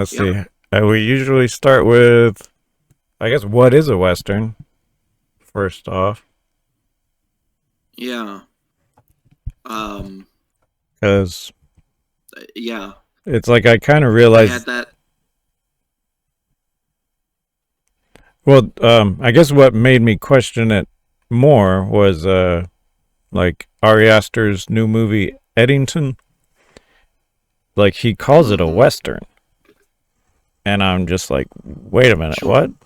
Let's Yep. see. We usually start with, I guess, what is a Western, first off? Yeah. Um. Because Yeah. it's like I kind of I had realized, that. well, I guess what made me question it more was, like, Ari Aster's new movie, Eddington. Like, he calls it a Mm-hmm. Western. And I'm just like, wait a minute, what? Sure.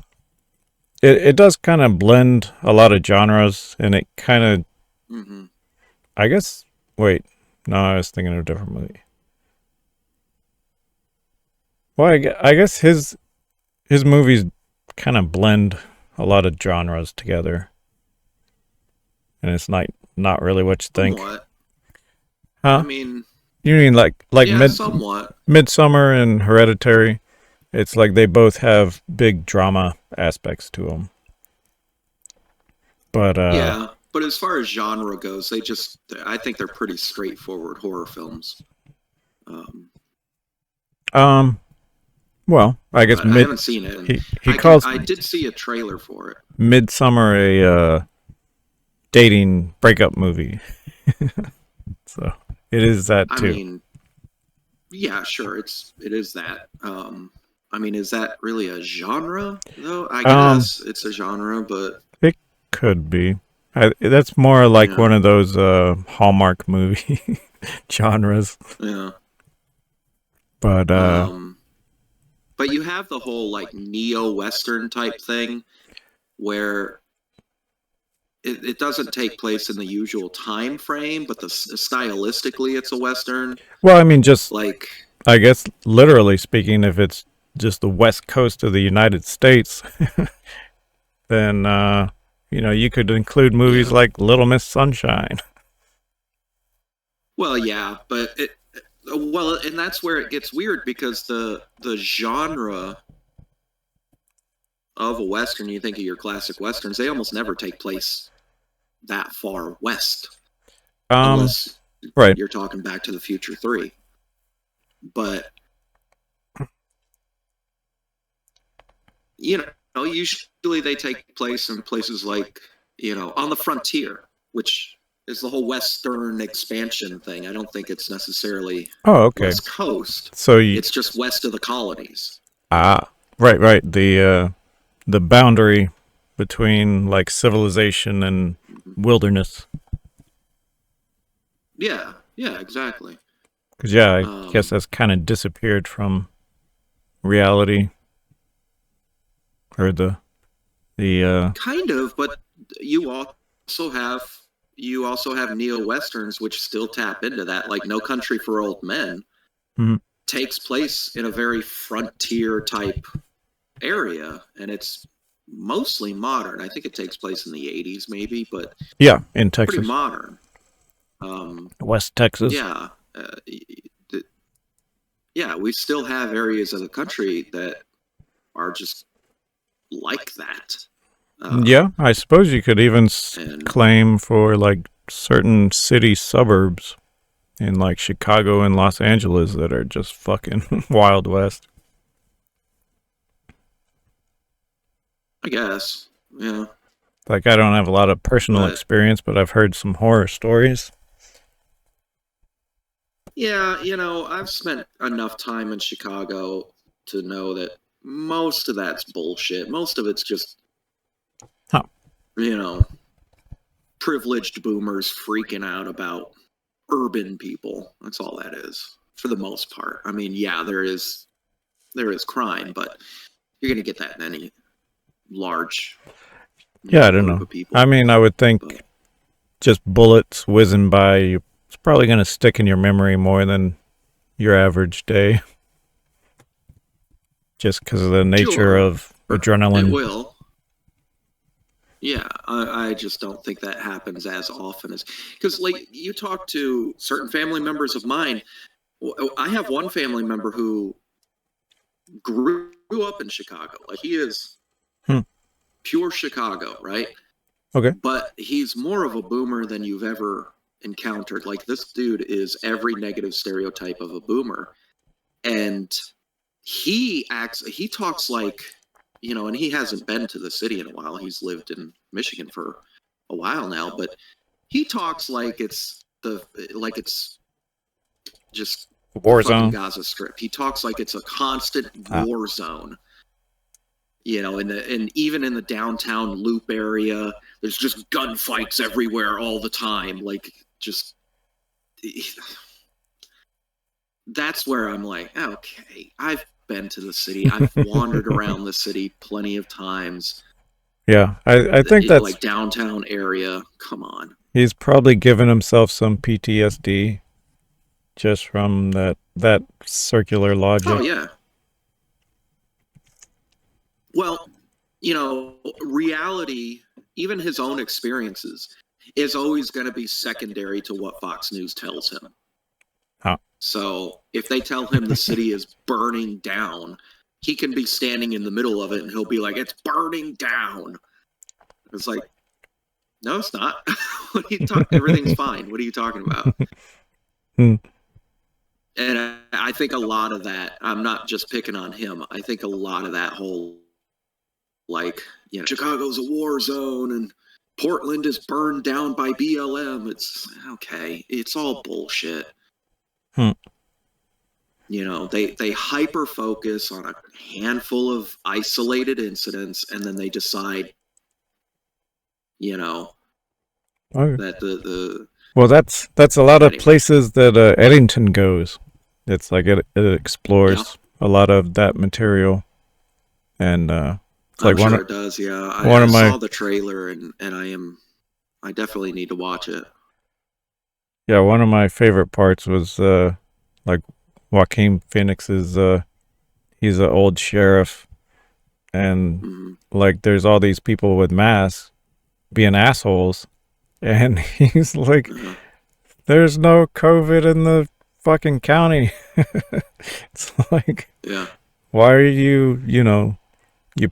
It does kind of blend a lot of genres, and it kind of, Mm-hmm. I guess, wait, no, I was thinking of a different movie. Well, I guess his movies kind of blend a lot of genres together, and it's not really what you think, Somewhat. I huh? mean, You mean like yeah, somewhat. Midsummer and Hereditary? It's like they both have big drama aspects to them, but Yeah. But as far as genre goes, I think they're pretty straightforward horror films. Um, um, well, I guess but I haven't seen it, and he calls I did see a trailer for it. Midsummer a dating breakup movie, so it is that I too. mean, yeah, sure, it is that. I mean, is that really a genre though? I Um, guess it's a genre, but it could be. That's more like yeah, one of those Hallmark movie genres. yeah. But Um, but you have the whole like neo-Western type thing where it doesn't take place in the usual time frame, but stylistically it's a Western. well, I mean, just Like, I guess literally speaking, if it's just the west coast of the United States, then you could include movies yeah, like Little Miss Sunshine. well, yeah, but well, and that's where it gets weird because the genre of a Western, you think of your classic Westerns, they almost never take place that far west, Um, unless right. you're talking Back to the Future 3. But, you know, usually they take place in places like, on the frontier, which is the whole Western expansion thing. I don't think it's necessarily Oh, okay. West Coast, So you it's just west of the colonies. ah right the boundary between like civilization and Mhm. wilderness. Yeah, yeah, exactly. Because yeah, I guess Um, that's kind of disappeared from reality or the Kind of, but you also have you also have neo westerns which still tap into that. Like No Country for Old Men mhm. takes place in a very frontier type area, and it's mostly modern. I think it takes place in the 80s, maybe, but Yeah, in pretty Texas, modern. Um, West Texas. yeah, yeah, we still have areas of the country that are just like that. Yeah, I suppose you could even And claim for like certain city suburbs in like Chicago and Los Angeles that are just fucking Wild West. I guess, yeah. Like I don't have a lot of personal But experience, but I've heard some horror stories. yeah, I've spent enough time in Chicago to know that most of that's bullshit. Most of it's just, Huh. you know, privileged boomers freaking out about urban people. That's all that is for the most part. I mean, yeah, there is crime, but you're going to get that in any large, Yeah, I don't group know. of I people. mean, I would think But just bullets whizzing by you, it's probably going to stick in your memory more than your average day, just because of the nature sure, of it adrenaline. will. Yeah, I just don't think that happens as often as because, like, you talk to certain family members of mine. I have one family member who grew up in Chicago. Like, he is Hmm. pure Chicago, right? Okay. But he's more of a boomer than you've ever encountered. Like, this dude is every negative stereotype of a boomer. And he talks like, and he hasn't been to the city in a while. He's lived in Michigan for a while now, but he talks like it's just the War fucking zone. Gaza Strip. He talks like it's a constant Ah, war zone. And even in the downtown Loop area, there's just gunfights everywhere all the time. Like, just that's where I'm like, okay, I've been to the city. I've wandered around the city plenty of times. yeah, I think that's Like downtown area. Come on. he's probably given himself some PTSD just from that circular Oh logic. yeah. Well, reality, even his own experiences, is always going to be secondary to what Fox News tells him. Huh. So if they tell him the city is burning down, he can be standing in the middle of it and he'll be like, it's burning down. It's like, no, it's not. What are you talking? Everything's fine. What are you talking about? Hmm. And I think a lot of that, I'm not just picking on him. I think a lot of that whole, like, Chicago's a war zone and Portland is burned down by BLM. It's okay. It's all bullshit. Hmm. They hyper focus on a handful of isolated incidents, and then they decide, Okay. that the Well, that's a lot of anyway, places that Eddington goes. It's like it yeah, explores a lot of that material, and it's like I'm sure it does. Yeah, one I of my saw the trailer, and I definitely need to watch it. yeah, one of my favorite parts was like Joaquin Phoenix's he's an old sheriff, and Hmm. like there's all these people with masks being assholes, and he's like, Uh-huh. there's no COVID in the fucking county. It's like, Yeah, why are you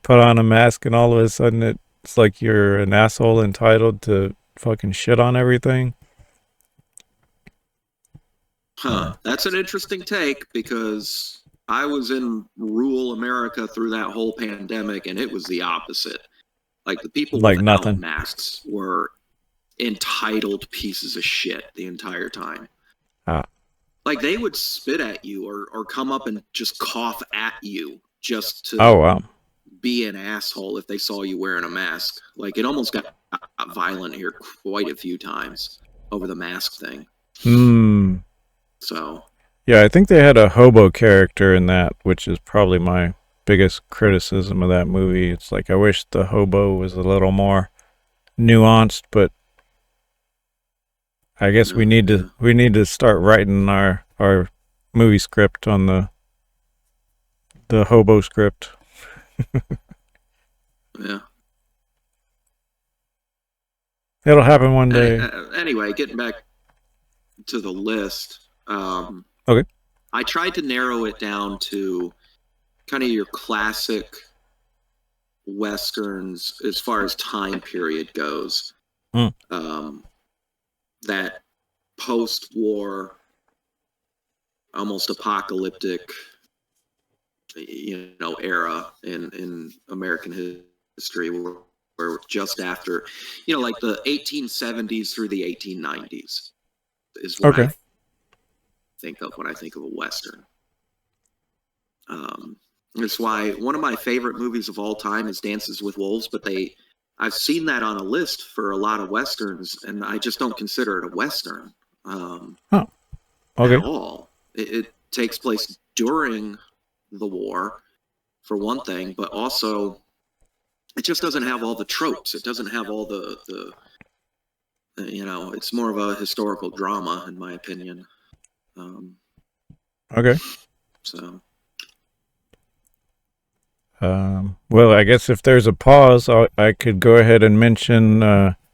put on a mask and all of a sudden it's like you're an asshole entitled to fucking shit on everything. huh? That's an interesting take because I was in rural America through that whole pandemic, and it was the opposite. Like, the people Like without nothing. masks were entitled pieces of shit the entire time. Ah. Like, they would spit at you or come up and just cough at you just Oh to wow. be an asshole if they saw you wearing a mask. Like, it almost got violent here quite a few times over the mask thing. Hmm. So, Yeah, I think they had a hobo character in that, which is probably my biggest criticism of that movie. It's like I wish the hobo was a little more nuanced, but I guess we need to yeah, start writing our movie script on the hobo script. yeah. It'll happen one day. Anyway, getting back to the list, Okay. I tried to narrow it down to kind of your classic westerns as far as time period goes. Hmm. That post-war, almost apocalyptic, era in American history, where just after, like the 1870s through the 1890s is what Okay. I think of when I think of a western. That's why one of my favorite movies of all time is Dances with Wolves, but I've seen that on a list for a lot of westerns, and I just don't consider it a western Oh. at Okay. all. It takes place during the war, for one thing, but also it just doesn't have all the tropes. It doesn't have all the it's more of a historical drama, in my opinion. Okay. So Well, I guess if there's a pause, I could go ahead and mention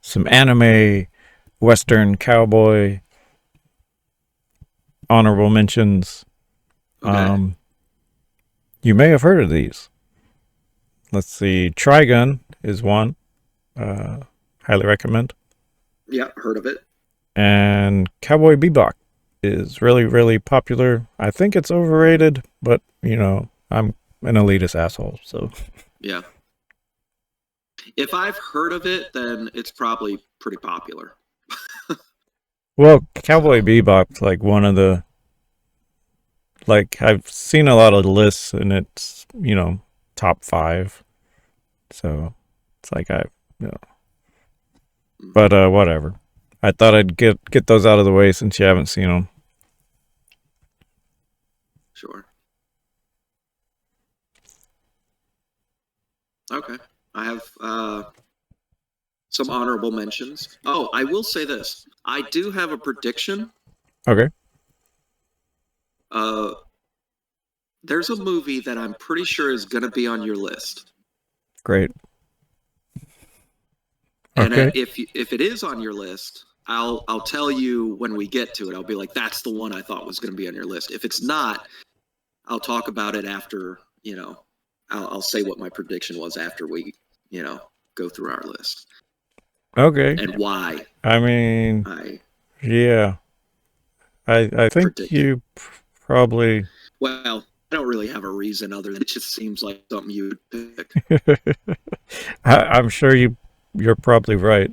some anime, western, cowboy, honorable mentions. okay, You may have heard of these. Let's see. Trigun is one. Highly recommend. yeah, heard of it. And Cowboy Bebop is really, really popular. I think it's overrated, but I'm an elitist asshole. So, Yeah. If I've heard of it, then it's probably pretty popular. well, Cowboy So, Bebop's like one of the like I've seen a lot of lists and it's top five. So it's like you know, but mhm, whatever. I thought I'd get those out of the way since you haven't seen them. sure. Okay. I have some honorable mentions. Oh, I will say this. I do have a prediction. Okay, Uh, there's a movie that I'm pretty sure is going to be on your list. great. And Okay, if it is on your list, I'll tell you when we get to it. I'll be like, that's the one I thought was going to be on your list. If it's not, I'll talk about it after. I'll say what my prediction was after we go through our list okay. and why I mean, I yeah. I think predicted. you probably. Well, I don't really have a reason other than it just seems like something you'd pick. I'm sure you're probably right,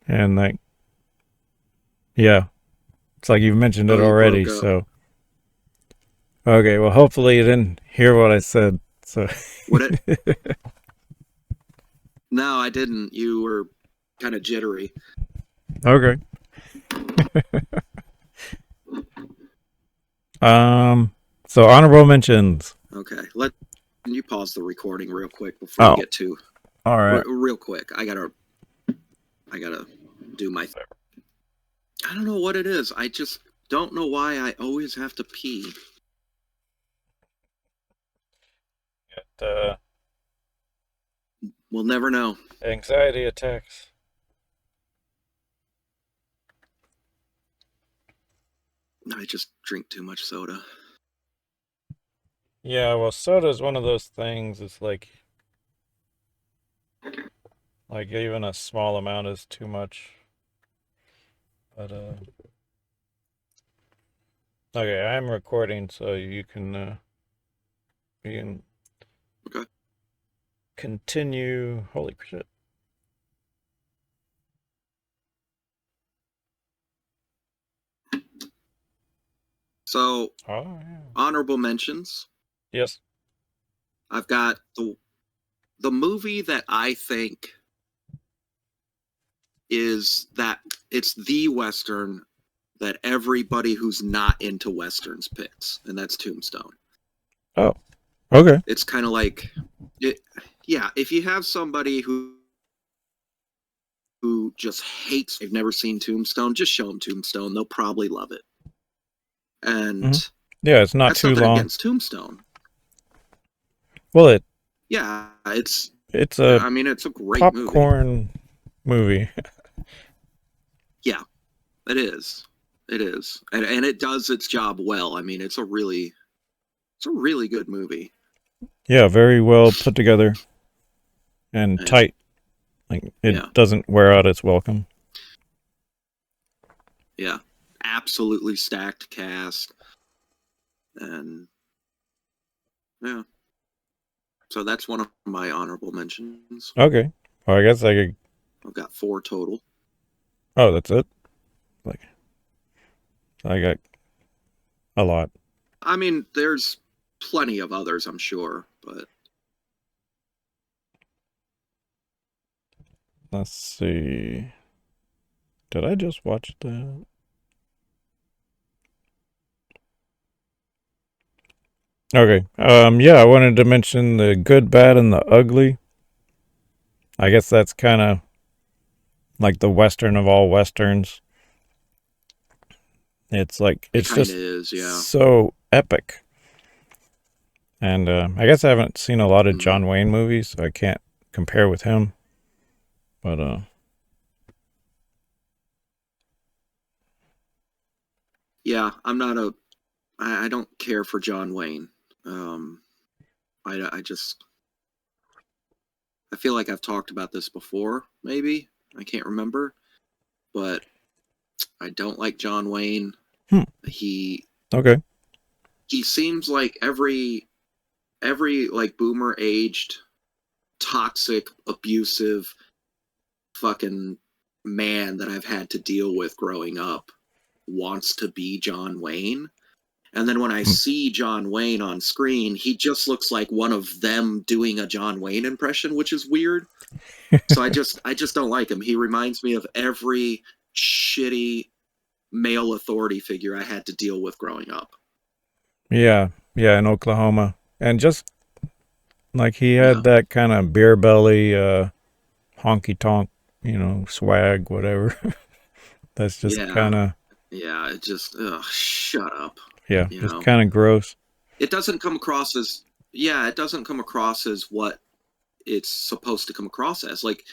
and like yeah, it's like you've mentioned Oh, it you already. broke up. So okay, well, hopefully you didn't hear what I said. So What it? No, I didn't. You were kind of jittery. okay. Um. So honorable mentions. Okay, can you pause the recording real quick before you Oh, get too all right. real quick. I gotta do my. I don't know what it is. I just don't know why I always have to pee. Uh, We'll never know. anxiety attacks. I just drink too much soda. Yeah, well, soda is one of those things. It's like even a small amount is too much. But okay, I'm recording, so you can Okay. continue. Holy shit! So Oh yeah. honorable mentions. Yes. I've got the movie that I think is that it's the Western that everybody who's not into Westerns picks, and that's Tombstone. Oh. Okay. It's kind of like it. Yeah, if you have somebody who just hates, they've never seen Tombstone, just show them Tombstone. They'll probably love it. Hmm. And Yeah, it's not that's too nothing long. against Tombstone. Well, Yeah, it's a I mean, it's a great movie. popcorn movie. Yeah, it is. It is, and it does its job well. I mean, it's a really good movie. Yeah, very well put together and And tight. Like it yeah, doesn't wear out its welcome. yeah, absolutely stacked cast, and yeah. So that's one of my honorable mentions. Okay. Well, I guess I could. I've got four total. Oh, that's it. Like I got a lot. I mean, there's plenty of others, I'm sure, but Let's see. Did I just watch that? Okay. Yeah, I wanted to mention the good, bad, and the ugly. I guess that's kind of like the western of all westerns. It's like it it's kind of just is, yeah. so epic. And I guess I haven't seen a lot of Hmm. John Wayne movies, so I can't compare with him. But Yeah, I'm not a. I don't care for John Wayne. Um, I just I feel like I've talked about this before. Maybe I can't remember, but I don't like John Wayne. hmm, He okay. he seems like every like boomer aged, toxic, abusive, fucking man that I've had to deal with growing up wants to be John Wayne. And then when I Hmm. see John Wayne on screen, he just looks like one of them doing a John Wayne impression, which is weird. So I just don't like him. He reminds me of every shitty male authority figure I had to deal with growing up. Yeah, yeah, in Oklahoma, and just like he Yeah. had that kind of beer belly, honky tonk, swag, whatever. That's just Yeah. kind of, Yeah. It just shut up. yeah, You just know. kind of gross. It doesn't come across as yeah, it doesn't come across as what it's supposed to come across as. Like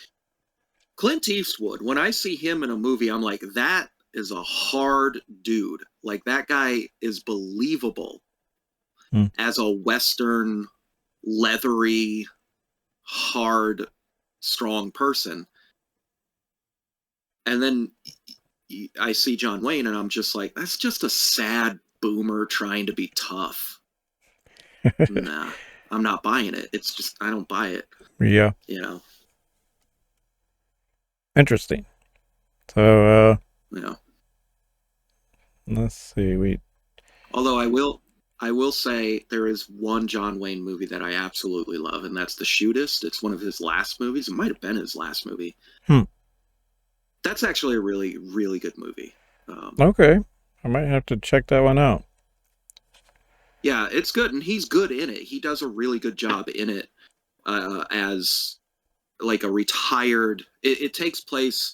Clint Eastwood, when I see him in a movie, I'm like, that is a hard dude. Like that guy is believable Hmm. as a Western, leathery, hard, strong person. And then I see John Wayne and I'm just like, that's just a sad boomer trying to be tough. Nah, I'm not buying it. It's just, I don't buy it, Yeah, you know? interesting. So, You know. let's see. Although I will say there is one John Wayne movie that I absolutely love, and that's The Shootist. It's one of his last movies. It might have been his last movie. Hmm. That's actually a really, really good movie. Okay, I might have to check that one out. Yeah, it's good, and he's good in it. He does a really good job in it as like a retired. It takes place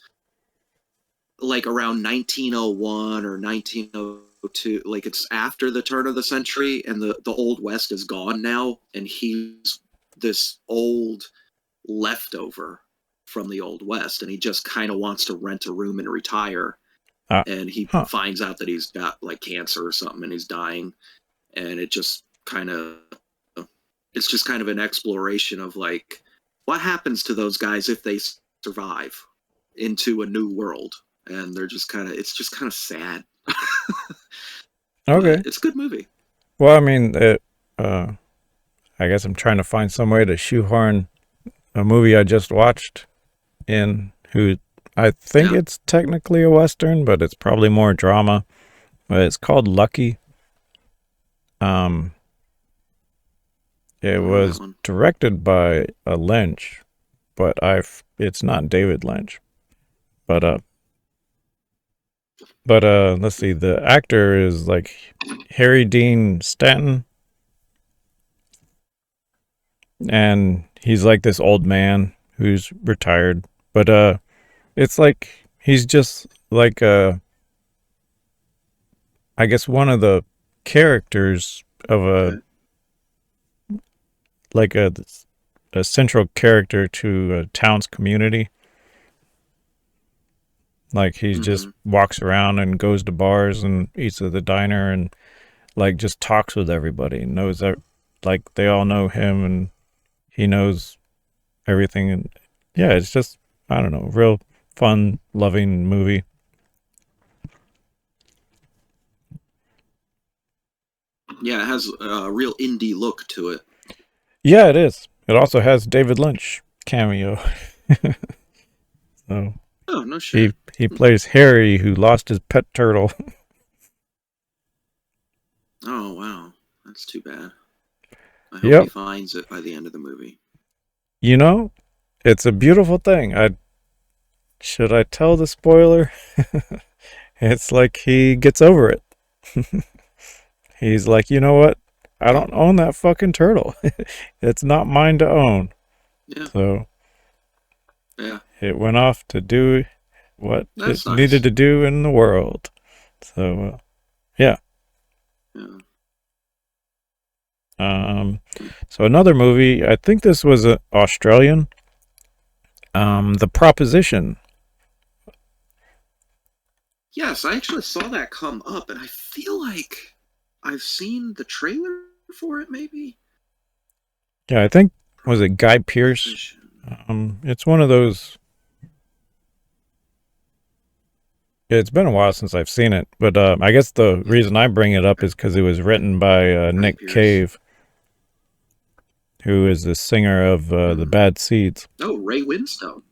like around 1901 or 1902. Like it's after the turn of the century, and the old west is gone now, and he's this old leftover from the old west, and he just kind of wants to rent a room and retire. Ah, And he huh. finds out that he's got like cancer or something, and he's dying. And it just kind of it's just kind of an exploration of like what happens to those guys if they survive into a new world, and they're just kind of it's just kind of sad. But Okay. it's a good movie. Well, I mean, I guess I'm trying to find some way to shoehorn a movie I just watched in. Who I think Yeah. it's technically a western, but it's probably more drama. But it's called Lucky. Um, I it don't know that was one. directed by a Lynch, but it's not David Lynch. But let's see. The actor is like Harry Dean Stanton, and he's like this old man who's retired. But it's like he's just like I guess one of the characters of Okay. like a central character to a town's community. Like he just Mm-hmm. walks around and goes to bars and eats at the diner and like just talks with everybody. Knows that like they all know him and he knows everything. And yeah, it's just I don't know, real fun, loving movie. Yeah, it has a real indie look to it. Yeah, it is. It also has David Lynch cameo. So Oh no he shit. he plays Harry who lost his pet turtle. Oh wow, that's too bad. I hope he Yep. finds it by the end of the movie. You know, it's a beautiful thing. I should I tell the spoiler? It's like he gets over it. He's like, you know what? I Oh don't own that fucking turtle. It's not mine to own. yeah, So yeah, it went off to do what that's it needed nice. to do in the world. So yeah. Yeah. Um, so another movie. I think this was Australian. The Proposition. Yes, I actually saw that come up, and I feel like I've seen the trailer for it. Maybe Yeah, I think was it Guy Pearce. Proposition. It's one of those. It's been a while since I've seen it, but I guess the Yeah, reason I bring it up is because it was written by Guy Nick Pearce. Cave. who is the singer of the Mm. Bad Seeds. Oh, Ray Winstone.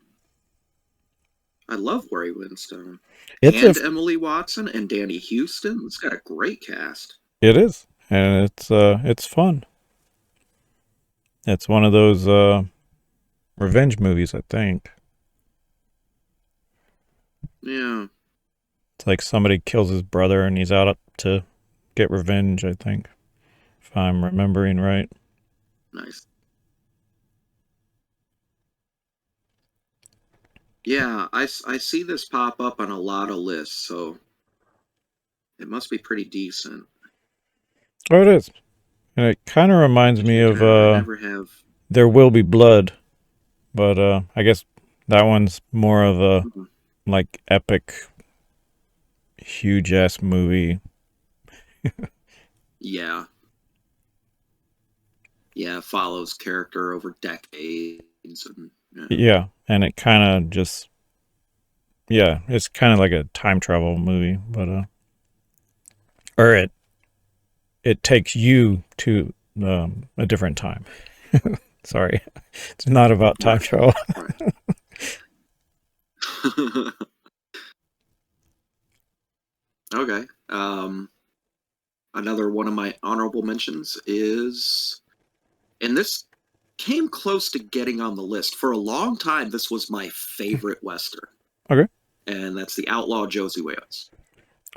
I love Ray Winstone. It's a And Emily Watson and Danny Houston. It's got a great cast. it is, and it's fun. It's one of those revenge movies, I think. Yeah, It's like somebody kills his brother and he's out up to get revenge, I think, if I'm remembering right. nice. Yeah, I see this pop up on a lot of lists, so it must be pretty decent. Oh, it is. And it kind of reminds me Check it of out. I never have. There Will Be Blood, but I guess that one's more of a Mhm. like epic, huge ass movie. Yeah, yeah, follows character over decades, and yeah. Yeah, and it kind of just yeah, it's kind of like a time travel movie, but or it takes you to a different time. Sorry, it's not about time Right, travel. right. Okay. Another one of my honorable mentions is, and this came close to getting on the list for a long time. This was my favorite Western, Okay. and that's The Outlaw Josie Wales.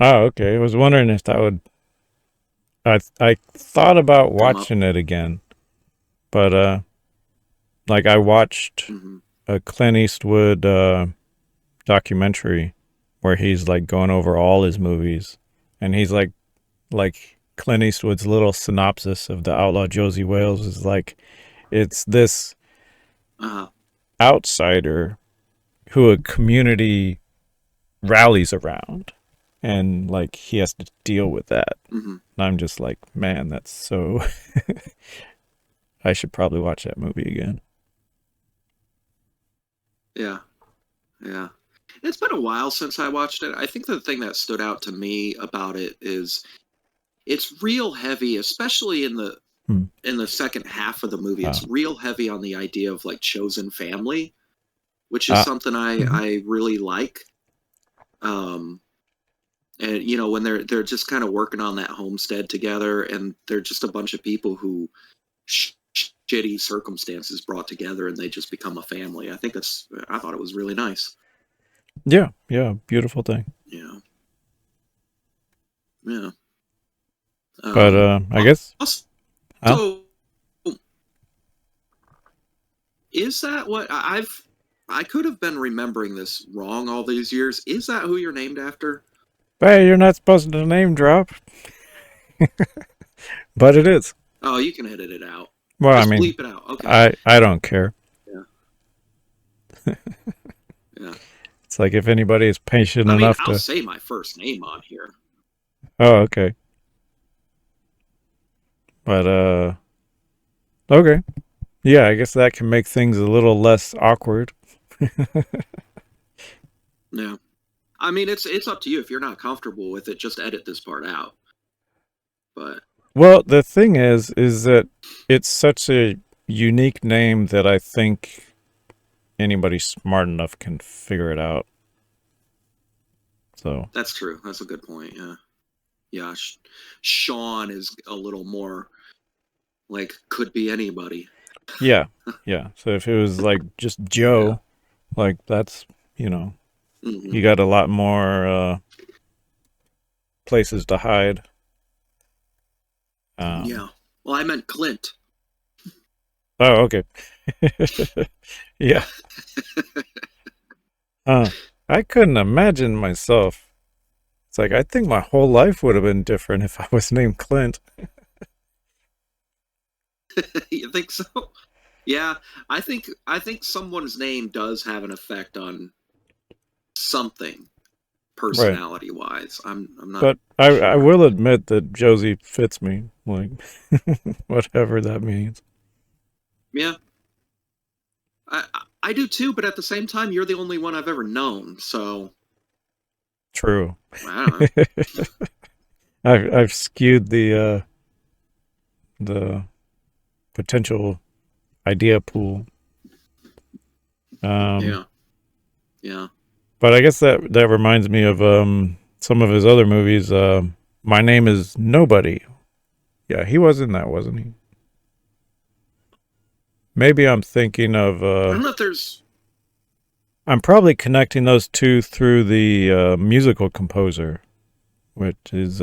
Oh, okay. I was wondering if that would. I thought about Come up. watching it again, but like I watched Hmm. a Clint Eastwood documentary where he's like going over all his movies, and he's like Clint Eastwood's little synopsis of the Outlaw Josie Wales is like it's this Uh, outsider who a community rallies around, and like he has to deal with that. hmm. And I'm just like, man, that's so. I should probably watch that movie again. Yeah, yeah. It's been a while since I watched it. I think the thing that stood out to me about it is it's real heavy, especially Hmm. in the second half of the movie. Uh, It's real heavy on the idea of like chosen family, which is uh, something mhm. I really like. Um, and when they're just kind of working on that homestead together, and they're just a bunch of people who shitty circumstances brought together, and they just become a family. I thought it was really nice. Yeah, yeah, beautiful thing. Yeah, yeah. But I guess, huh? Also, is that what I could have been remembering this wrong all these years? Is that who you're named after? Hey, you're not supposed to name drop, but it is. Oh, you can edit it out. Well, I Just mean, bleep it out. Okay. I don't care. Yeah. Yeah. It's like if anybody is patient I mean, enough I'll to. say my first name on here. Oh, okay. But okay. Yeah, I guess that can make things a little less awkward. Yeah. I mean, it's up to you. If you're not comfortable with it, just edit this part out. But Well, the thing is that it's such a unique name that I think anybody smart enough can figure it out. So, that's true. That's a good point. Yeah. Yeah. Sean is a little more like could be anybody. yeah. Yeah. So if it was like just Yeah. Joe, like that's, you know, Hmm. you got a lot more places to hide. Um Yeah. Well, I meant Clint. Oh, okay. Yeah. I couldn't imagine myself. It's like I think my whole life would have been different if I was named Clint. You think so? Yeah. I think someone's name does have an effect on something Right. personality wise. I'm not But I sure. will admit that Josie fits me, like whatever that means. Yeah. I do too, but at the same time, you're the only one I've ever known. So True. I don't know. I've skewed the potential. idea pool. Um, Yeah, yeah. but I guess that reminds me of some of his other movies. My Name Is Nobody. Yeah, he was in that, wasn't he? Maybe I'm thinking of. I don't know if there's. I'm probably connecting those two through the musical composer, which is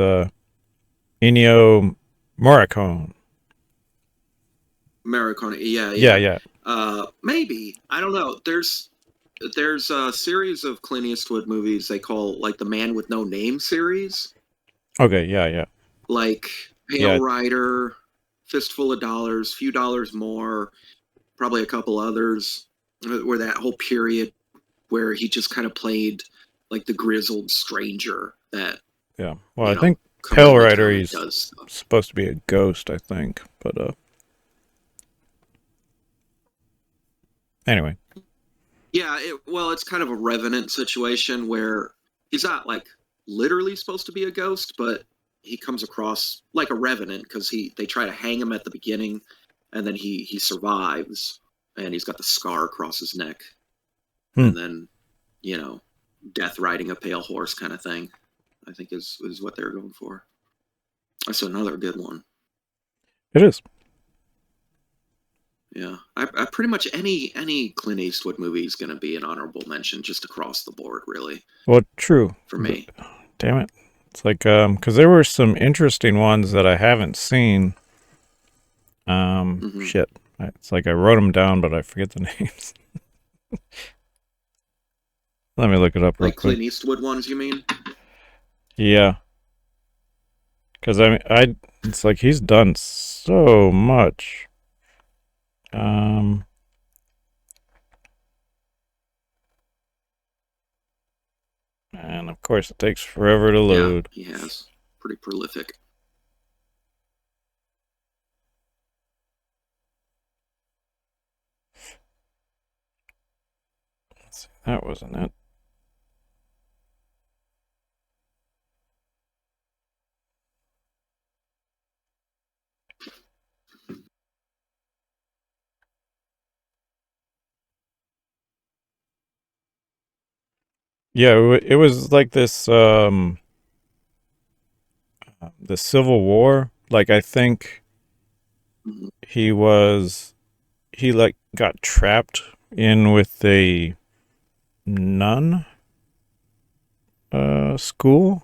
Ennio Morricone. Americana. Yeah, Yeah, yeah. yeah. Maybe I don't know. There's a series of Clint Eastwood movies they call like the Man with No Name series, Okay, yeah, yeah, like Pale yeah. Rider, Fistful of Dollars, Few Dollars More, probably a couple others. Where that whole period where he just kind of played like the grizzled stranger that Yeah. Well, you I know think comes Pale into Rider, town and he's does stuff. supposed to be a ghost, I think. But anyway, Yeah, well, it's kind of a revenant situation where he's not like literally supposed to be a ghost, but he comes across like a revenant because they try to hang him at the beginning, and then he survives, and he's got the scar across his neck, hmm, and then you know, death riding a pale horse kind of thing. I think is what they're going for. That's another good one. it is. Yeah, I pretty much any Clint Eastwood movie is going to be an honorable mention just across the board, really, Well, true. for But, me. damn it. It's like because there were some interesting ones that I haven't seen. Hmm. Shit. It's like I wrote them down, but I forget the names. Let me look it up real Like quick. Clint Eastwood ones, you mean? Yeah, because I, it's like he's done so much. Um, and of course it takes forever to Yeah, load. he has. Pretty prolific. Let's see, that wasn't it. Yeah, it was like this the Civil War. Like I think Mhm. he was he like got trapped in with a nun school.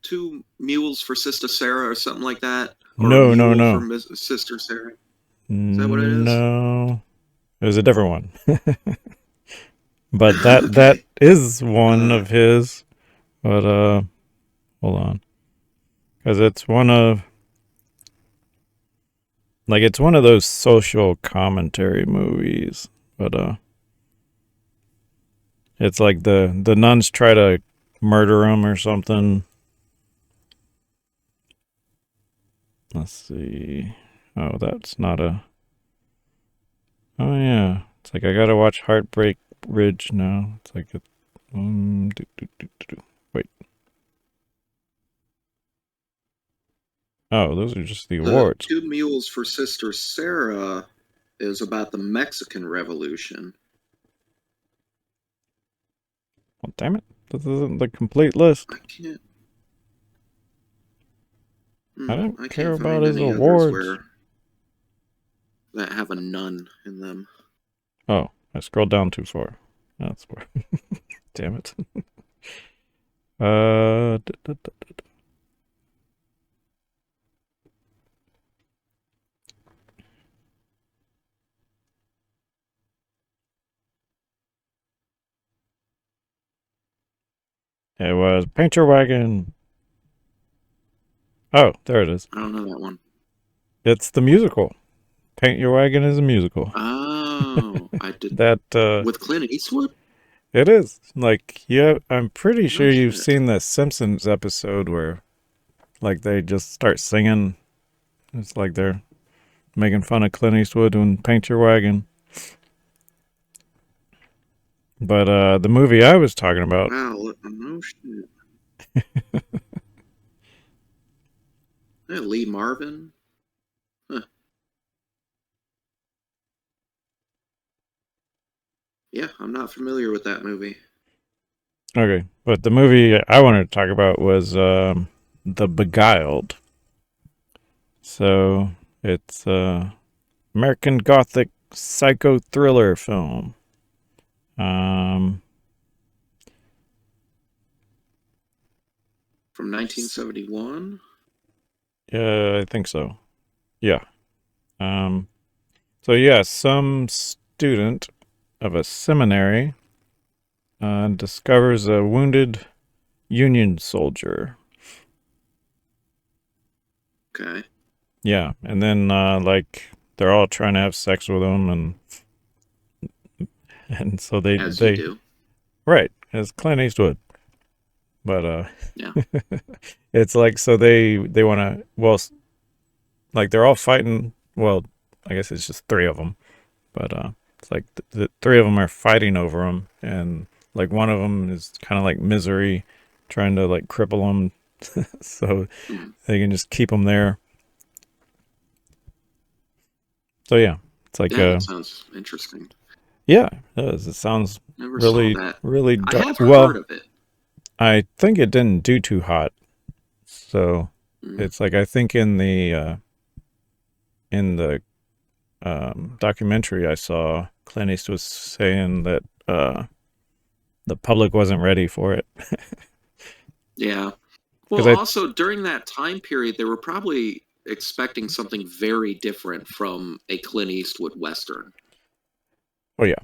Two mules for Sister Sarah or something like that, or a No, no, mule for no, Sister Sarah. Is that what it is? no. It was a different one. But that Okay. is one Uh, of his. But hold on, because it's one of like it's one of those social commentary movies. But it's like the nuns try to murder him or something. Let's see. Oh, that's not a. Oh yeah, it's like I gotta watch Heartbreak Ridge now. It's like wait. Oh, those are just the the awards. Two Mules for Sister Sarah is about the Mexican Revolution. Well, damn it, this isn't the complete list. I can't. I don't I care can't about find his any others awards. where that have a nun in them. Oh, I scrolled down too far. That's where. Damn it. It was Paint Your Wagon. Oh, there it is. I don't know that one. It's the musical. Paint Your Wagon is a musical. Oh, I did That with Clint Eastwood. it is. Like, yeah, I'm pretty No sure you've shit. seen the Simpsons episode where like they just start singing. It's like they're making fun of Clint Eastwood and Paint Your Wagon. But the movie I was talking about, Wow, no shit. Yeah, Lee Marvin. Huh. Yeah, I'm not familiar with that movie. Okay, but the movie I wanted to talk about was The Beguiled. So it's American Gothic psycho thriller film. Um, From 1971. yeah, I think so. Yeah. Um, so yeah, some student of a seminary discovers a wounded Union soldier. Okay. Yeah, and then like they're all trying to have sex with him, and so As you they do. right as Clint Eastwood, but Yeah. it's like so they want to well like they're all fighting. Well, I guess it's just three of them, but it's like the three of them are fighting over him, and like one of them is kind of like Misery, trying to like cripple him, so Mm. they can just keep him there. So yeah, it's like Yeah, that sounds interesting. yeah, it does. It sounds Never saw really that. really I dark. have heard Well, of it. I think it didn't do too hot, so Mm. it's like I think in the documentary I saw, Clint Eastwood was saying that the public wasn't ready for it Yeah. Well, because I also during that time period, they were probably expecting something very different from a Clint Eastwood Western. well yeah,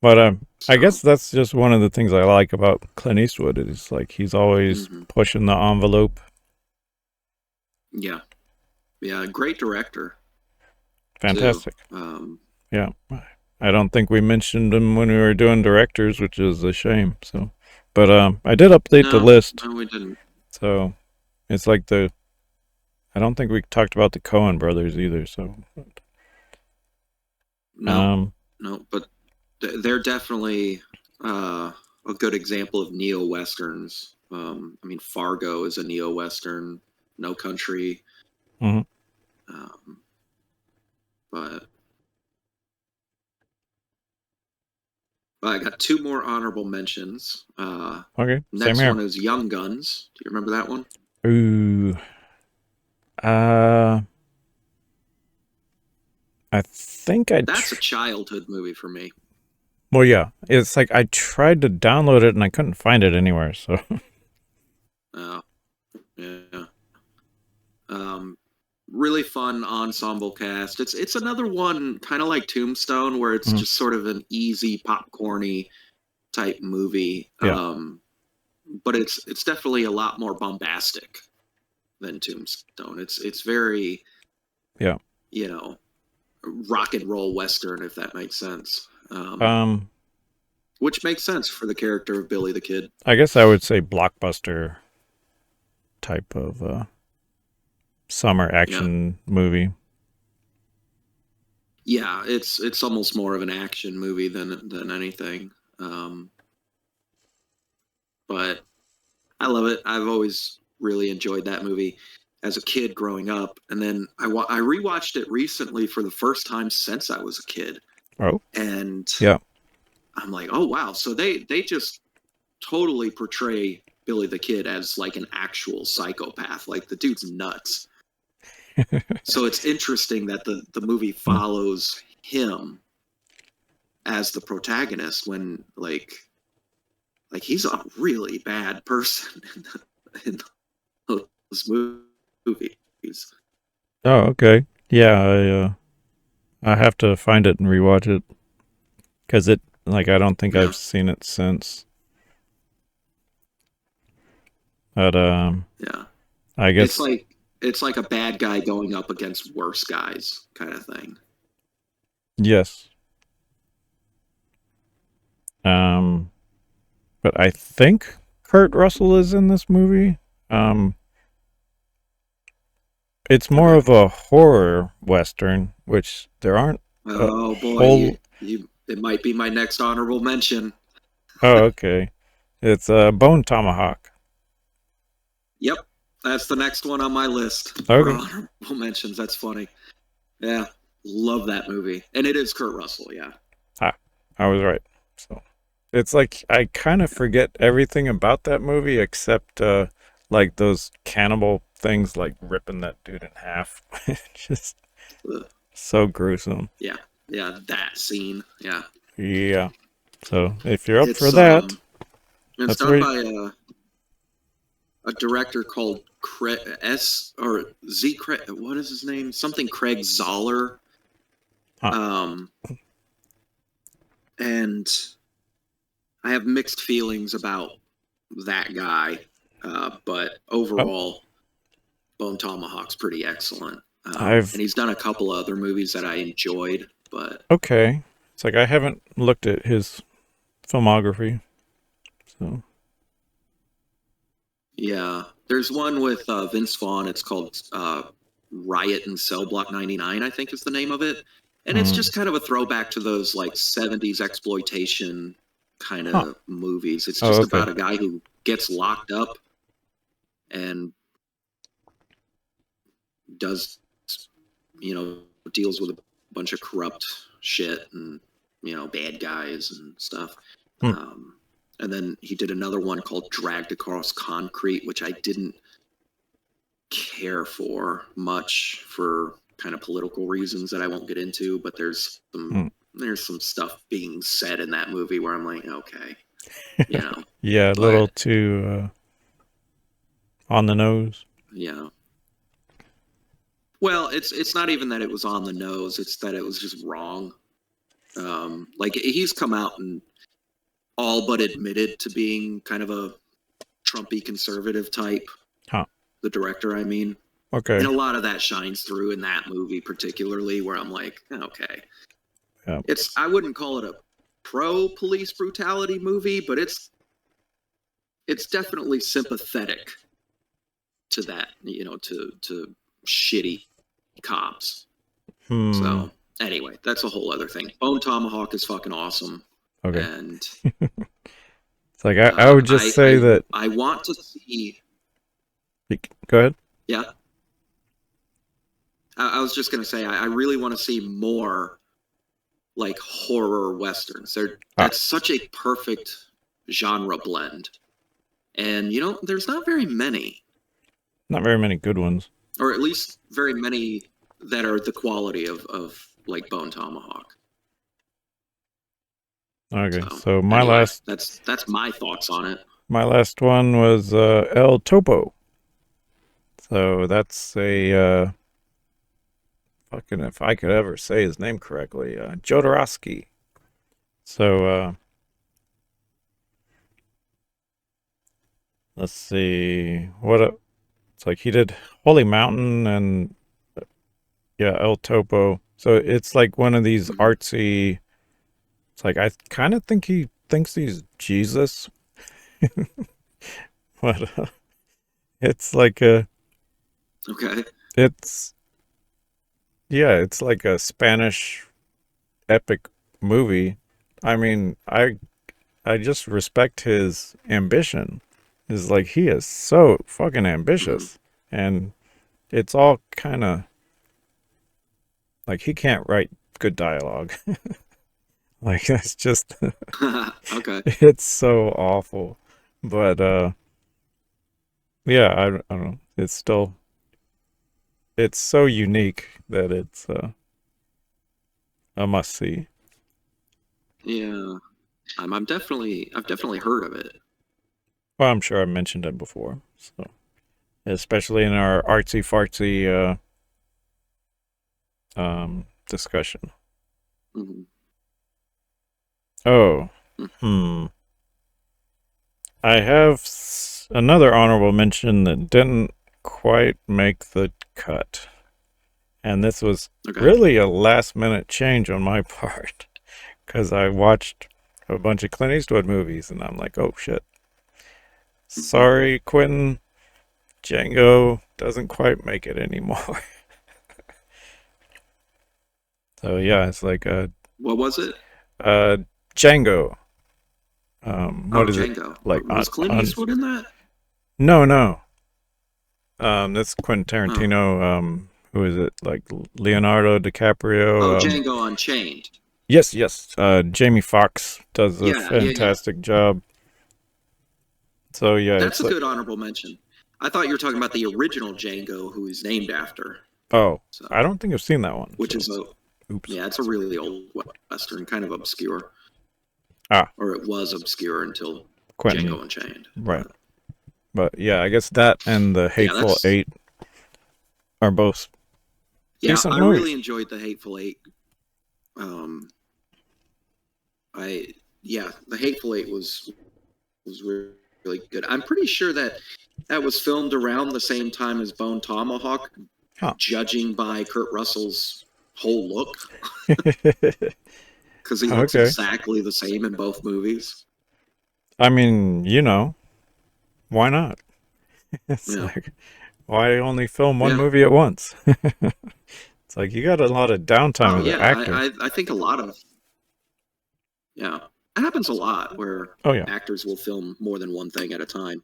but I So, guess that's just one of the things I like about Clint Eastwood is like he's always mhm. pushing the envelope. Yeah. Yeah. Great director, too. Fantastic. Yeah, I don't think we mentioned him when we were doing directors, which is a shame. So, but I did update the No, list, no, we didn't. so it's like the I don't think we talked about the Coen brothers either. So, No, um, no, but they're definitely a good example of neo westerns. I mean, Fargo is a neo western. No Country, mhm. um, but I got two more honorable mentions. Okay, same Next here. one is Young Guns. Do you remember that one? Ooh, uh, I think That's a childhood movie for me. well, yeah, it's like I tried to download it and I couldn't find it anywhere. So, Uh, yeah. Um, really fun ensemble cast. It's another one kind of like Tombstone, where it's mhm. just sort of an easy popcorny type movie. Yeah, But it's definitely a lot more bombastic than Tombstone. It's very, yeah. you know, rock and roll western, if that makes sense. Um, Which makes sense for the character of Billy the Kid. I guess I would say blockbuster type of summer Yeah, action movie. yeah. It's almost more of an action movie than anything. Um, but I love it. I've always really enjoyed that movie as a kid growing up, and then I rewatched it recently for the first time since I was a kid, Oh, and yeah. I'm like, oh wow, so they just totally portray Billy the Kid as like an actual psychopath. Like the dude's nuts. So it's interesting that the movie Mm. follows him as the protagonist when like he's a really bad person in those movies. Oh, okay. Yeah, I have to find it and rewatch it because it like I don't think Yeah, I've seen it since. But yeah. I It's guess like it's like a bad guy going up against worse guys kind of thing. yes. Um, but I think Kurt Russell is in this movie. Um, it's more Okay. of a horror western, which there aren't a Oh boy, whole. you it might be my next honorable mention. Oh, okay. It's Bone Tomahawk. Yep, that's the next one on my list for Okay. honorable mentions. That's funny. Yeah, love that movie, and it is Kurt Russell. Yeah, Ah, I was right. So it's like I kind of forget everything about that movie except like those cannibal things, like ripping that dude in half. Just Ugh. so gruesome. Yeah, yeah, that scene. Yeah, Yeah. So if you're up for it's that, it's that's done where. by a director called Craig S or Z. Craig, what is his name? Something Craig Zoller. Huh. Um, and I have mixed feelings about that guy, but Oh, overall, Bone Tomahawk's pretty excellent. I've And he's done a couple other movies that I enjoyed, but okay. It's like I haven't looked at his filmography, so yeah, there's one with Vince Vaughn. It's called Riot in Cell Block 99, I think is the name of it. And it's mm, just kind of a throwback to those like 70s exploitation kind huh. of movies. It's Oh, just okay. about a guy who gets locked up and does, you know, deals with a bunch of corrupt shit and, bad guys and stuff. Hmm. Um, and then he did another one called Dragged Across Concrete, which I didn't care for much for kind of political reasons that I won't get into, but Hmm. there's some stuff being said in that movie where I'm like, okay, you know, Yeah, a little but too on the nose. you know, well, it's not even that it was on the nose; it's that it was just wrong. Like he's come out and all but admitted to being kind of a Trumpy conservative type. Huh. The director, I mean, and Okay. a lot of that shines through in that movie, particularly where I'm like, okay, Yeah. I wouldn't call it a pro police brutality movie, but it's definitely sympathetic to that, to shitty cops. Hmm. So anyway, that's a whole other thing. Bone Tomahawk is fucking awesome, Okay. and It's like I would just I say I that. I want to see. Go ahead. Yeah, I was just gonna say I really want to see more like horror westerns. Ah, That's such a perfect genre blend, and there's not very many, not very many good ones. or at least very many that are the quality of like Bone Tomahawk. Okay. So So anyway, that's my thoughts on it. my last one was El Topo. So that's a fucking, if I could ever say his name correctly, Jodorowsky. So let's see it's like he did Holy Mountain and yeah, El Topo. So it's like one of these Mhm. artsy. It's like I kind of think he thinks he's Jesus, but it's like a Okay. it's yeah, it's like a Spanish epic movie. I mean, I just respect his ambition. Is like he is so fucking Mhm. ambitious, and it's all kind of like he can't write good dialogue. Like that's just Okay. it's so awful. But yeah, I don't know. It's so unique that it's a must see. Yeah. I've definitely heard of it. Well, I'm sure I mentioned it before. So especially in our artsy fartsy discussion. Mhm. Oh, hmm. I have another honorable mention that didn't quite make the cut. And this was Okay. really a last minute change on my part because I watched a bunch of Clint Eastwood movies and I'm like, oh shit. Mhm. Sorry, Quentin. Django doesn't quite make it anymore. So yeah, it's like What was it? uh, Django. Oh, What is it Django. like Was Clint on? Eastwood in that? No, no. That's Quentin Oh. Tarantino. Who is it? Like Leonardo Oh, DiCaprio. Django Unchained. Yes, yes. Jamie Foxx does a Yeah, yeah, yeah. fantastic job. So yeah, That's it's a like, good honorable mention. I thought you were talking about the original Django, who he's named after. oh, I So, don't think I've seen that one. which So, is a oops. yeah, it's a really old western, kind of obscure, Ah, or it was obscure until Quentin. Django Unchained. Right. But But yeah, I guess that and the yeah, Hateful that's Eight are both yeah. decent I really movies. enjoyed the Hateful Eight. Um, I yeah, the Hateful Eight was really good. I'm pretty sure that that was filmed around the same time as Bone Tomahawk, Huh. judging by Kurt Russell's whole look, because he looks Okay. exactly the same in both movies. I mean, why not? It's Yeah, like, why only film one yeah. movie at once? It's like you got a lot of downtime Oh as an yeah, actor. I think a lot of yeah, it happens a lot where Oh yeah, actors will film more than one thing at a time.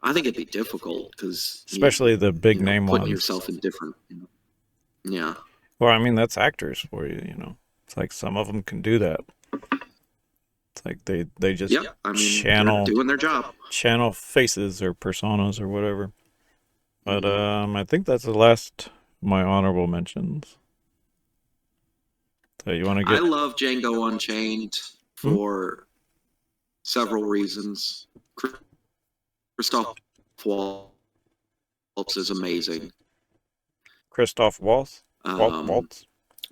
I think it'd be difficult because especially the big name putting ones. yourself in different. Yeah. Well, I mean that's actors for you. It's like some of them can do that. It's like they just Yep. I mean, they're channel doing their job. channel faces or personas or whatever. But Hmm. I think that's the last of my honorable mentions. So you want to I get? love Django Unchained Hmm? for several reasons. Christoph Waltz is amazing. Christoph Waltz? Um, Waltz?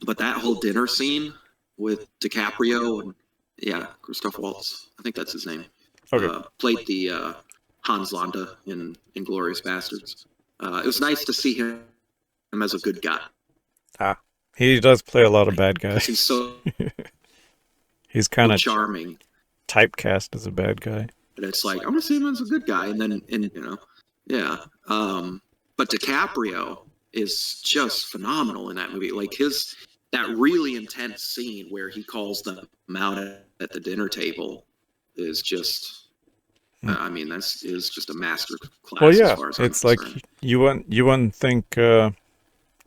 but that whole dinner scene with DiCaprio and yeah, Christoph Waltz, I think that's his name, Okay. played the Hans Landa in Inglorious Bastards. It was nice to see him as a good guy Ah, he does play a lot of bad because he's guys. so He's kind of charming. typecast as a bad guy. And it's like I want to see him as a good guy, and then yeah. But DiCaprio is just phenomenal in that movie. Like his that really intense scene where he calls them out at the dinner table is just. Hmm. I mean, that's is just a master Well, class as yeah, far as I'm it's concerned. like you wouldn't think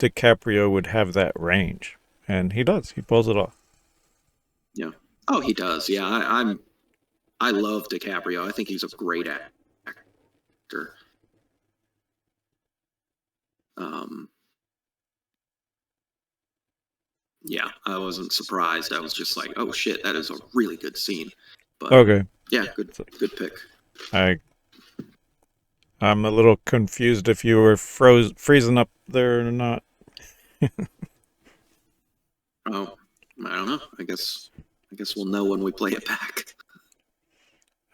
DiCaprio would have that range, and he does. He pulls it off. Yeah. Oh, he does. Yeah, I love DiCaprio. I think he's a great actor. Um, yeah, I wasn't surprised. I was just like, oh shit, that is a really good scene. But Okay, yeah, good so good pick. I I'm a little confused if you were freezing up there or not. Oh, I don't know. I guess we'll know when we play it back.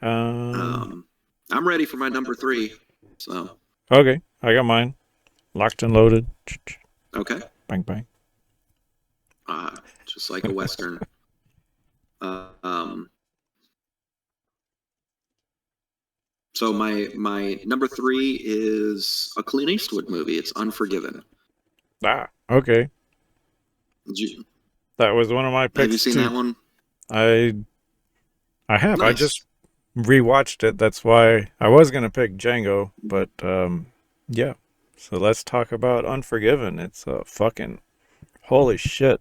Um. Um, I'm ready for my number three. So Okay, I got mine locked and loaded. okay, Bang bang. just like a western. Uh, um, so my number three is a Clint Eastwood movie. It's Unforgiven. Ah, okay. You, That was one of my have you picks seen too. that one? I I have. I Nice. just rewatched it. That's why I was gonna pick Django, but yeah. So let's talk about Unforgiven. It's a fucking holy shit.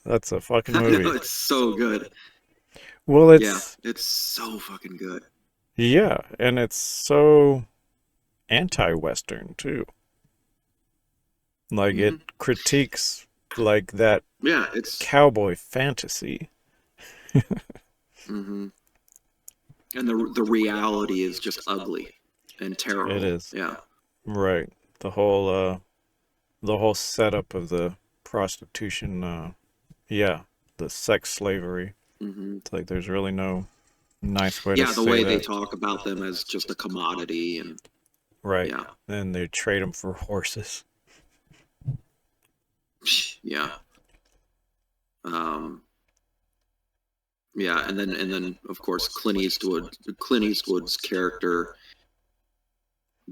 That's a fucking I know movie. it's so good. Well, Yeah, it's it's so fucking good. yeah, and it's so anti-Western too. Like it Hmm. critiques like that Yeah, it's cowboy fantasy. hmm and the reality is just ugly and It terrible. is. Yeah. Right. The whole setup of the prostitution yeah, the sex slavery. Hmm. It's like there's really no nice way to Yeah, the say way they that. talk about them as just a commodity, and Right. yeah, And they trade them for horses. yeah, um, yeah, and then of course Clint Eastwood's character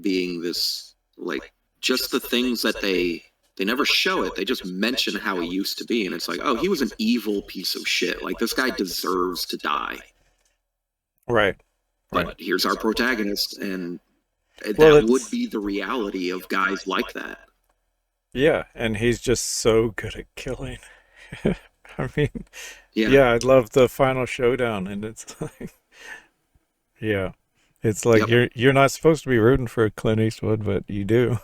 being this like just the things that they never show it. They just mention how he used to be, and it's like, oh, he was an evil piece of shit. Like this guy deserves to die. Right. But Right. here's our protagonist, and Well, that would it's be the reality of guys like that. yeah, and he's just so good at killing. I mean, Yeah. yeah, I love the final showdown, and it's like, yeah, it's like Yep. you're not supposed to be rooting for Clint Eastwood, but you do.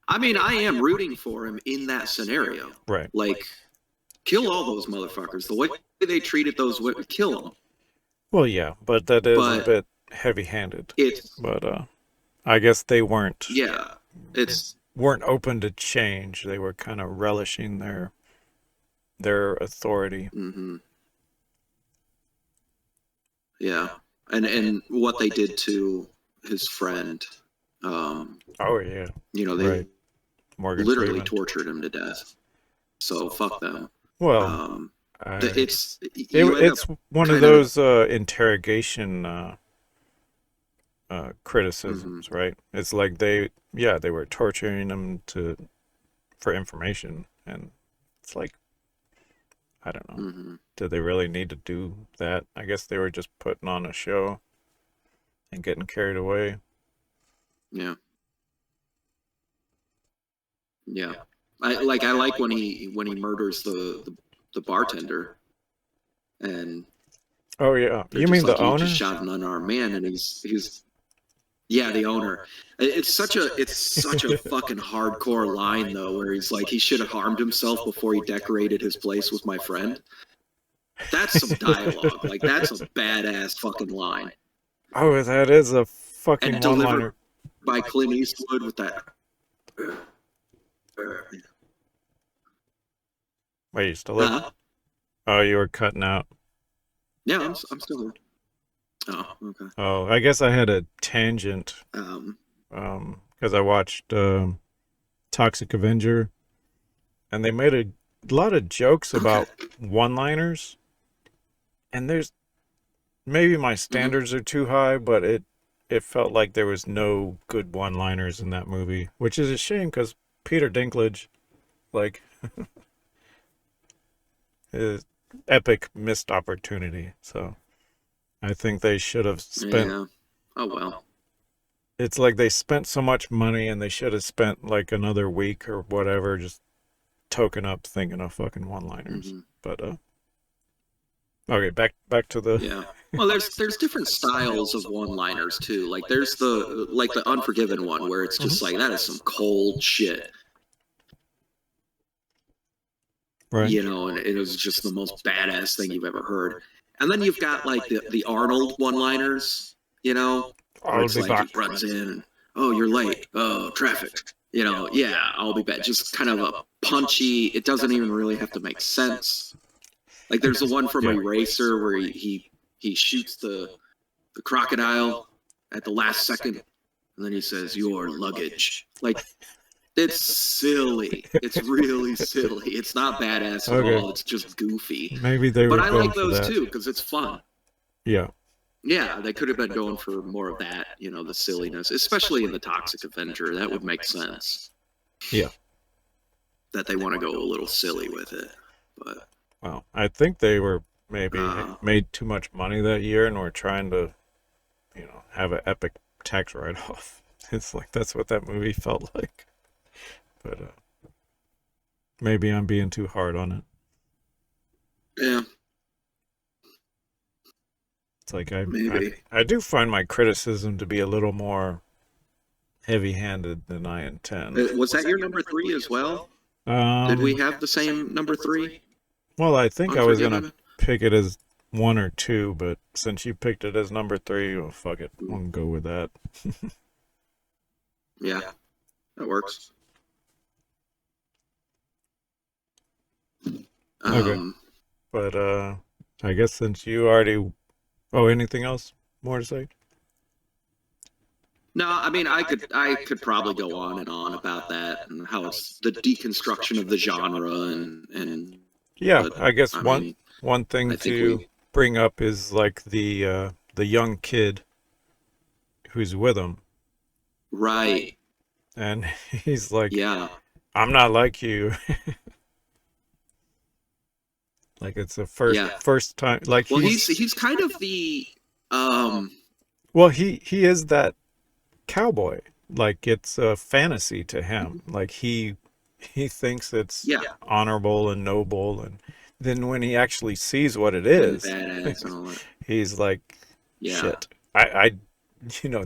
I mean, I am rooting for him in that scenario. Right. Like, kill all those motherfuckers. The way they treated those women, kill them. Well, yeah, but that is a But bit heavy-handed. it's, But I guess they yeah, it's, weren't open to change. They were kind of relishing their authority. mm-hmm, yeah. And what they did to his friend, um, Oh yeah, they right. Morgan literally Freeman. tortured him to death. So fuck them. Well, Um, I it's, you end up it's one of kind of, those interrogation mm-hmm, criticisms, right? It's like they were torturing them for information, and it's like I don't know. mm-hmm, Did they really need to do that? I guess they were just putting on a show and getting carried away. yeah, yeah. I like when he murders the bartender, and Oh yeah, they're you just mean the like, you just owner? shot an unarmed man, and he's yeah, the owner. It's such a fucking hardcore line though, where he's like, he should have harmed himself before he decorated his place with my friend. That's some dialogue. Like, that's a badass fucking line, Oh, that is a fucking and delivered one-liner. by Clint Eastwood with that. Wait, you still there? Huh? Oh, you were cutting out. Yeah, I'm still here. Oh, okay. Oh, I guess I had a tangent. Um, Because I watched Toxic Avenger, and they made a lot of jokes okay. about one-liners. And there's maybe my Hmm. standards are too high, but it felt like there was no good one-liners in that movie, which is a shame because Peter Dinklage, like, is epic missed opportunity. So I think they should have spent. Yeah. Oh well. It's like they spent so much money, and they should have spent like another week or whatever just token up thinking of fucking one-liners. Hmm. But okay, back to the. Yeah. Well, there's different styles of one-liners too. Like, there's the Unforgiven one, where it's just like, that is some cold shit, Right. and it was just the most badass thing you've ever heard. And then you've got like the Arnold one-liners, where I'll it's be like he back. runs in and, oh, you're late. Oh, traffic. Yeah, I'll be back. Just kind of a punchy. It doesn't even really have to make sense. Like, there's the one from Yeah. Eraser where he shoots the crocodile at the last second, and then he says, "Your luggage." Like, it's silly. It's really silly. It's not badass at Okay. all. It's just goofy. Maybe they But were I going like for those that. too because it's fun. Yeah. Yeah, they could have been going for more of that, the silliness, especially in the Toxic Avenger. That would make sense Yeah. that they want to go a little silly with it. But Well, I think they were maybe uh, made too much money that year and were trying to, have an epic tax write-off. It's like that's what that movie felt like. But maybe I'm being too hard on it. yeah, It's like I maybe. I do find my criticism to be a little more heavy-handed than I intend. Was that your number three as well? Did we Um, have the same number three? well, I think I was gonna Unforgiven? pick it as one or two, but since you picked it as number three, well, fuck it, I'll go with that. Yeah, that works. Okay, Um, but I guess since you already, oh, anything else more to say? no, I mean, I could probably go on about that and how it's the deconstruction of the genre, and Yeah, but I guess I one mean, one thing I think to we bring up is like the young kid who's with him, right. and he's like, Yeah. "I'm not like you." Like it's the first Yeah. first time. Like Well, he's kind of the um well, he is that cowboy. Like it's a fantasy to him. Like he thinks it's Yeah, honorable and noble, and then when he actually sees what it and is, badass and all that. he's like, Yeah, shit. I you know,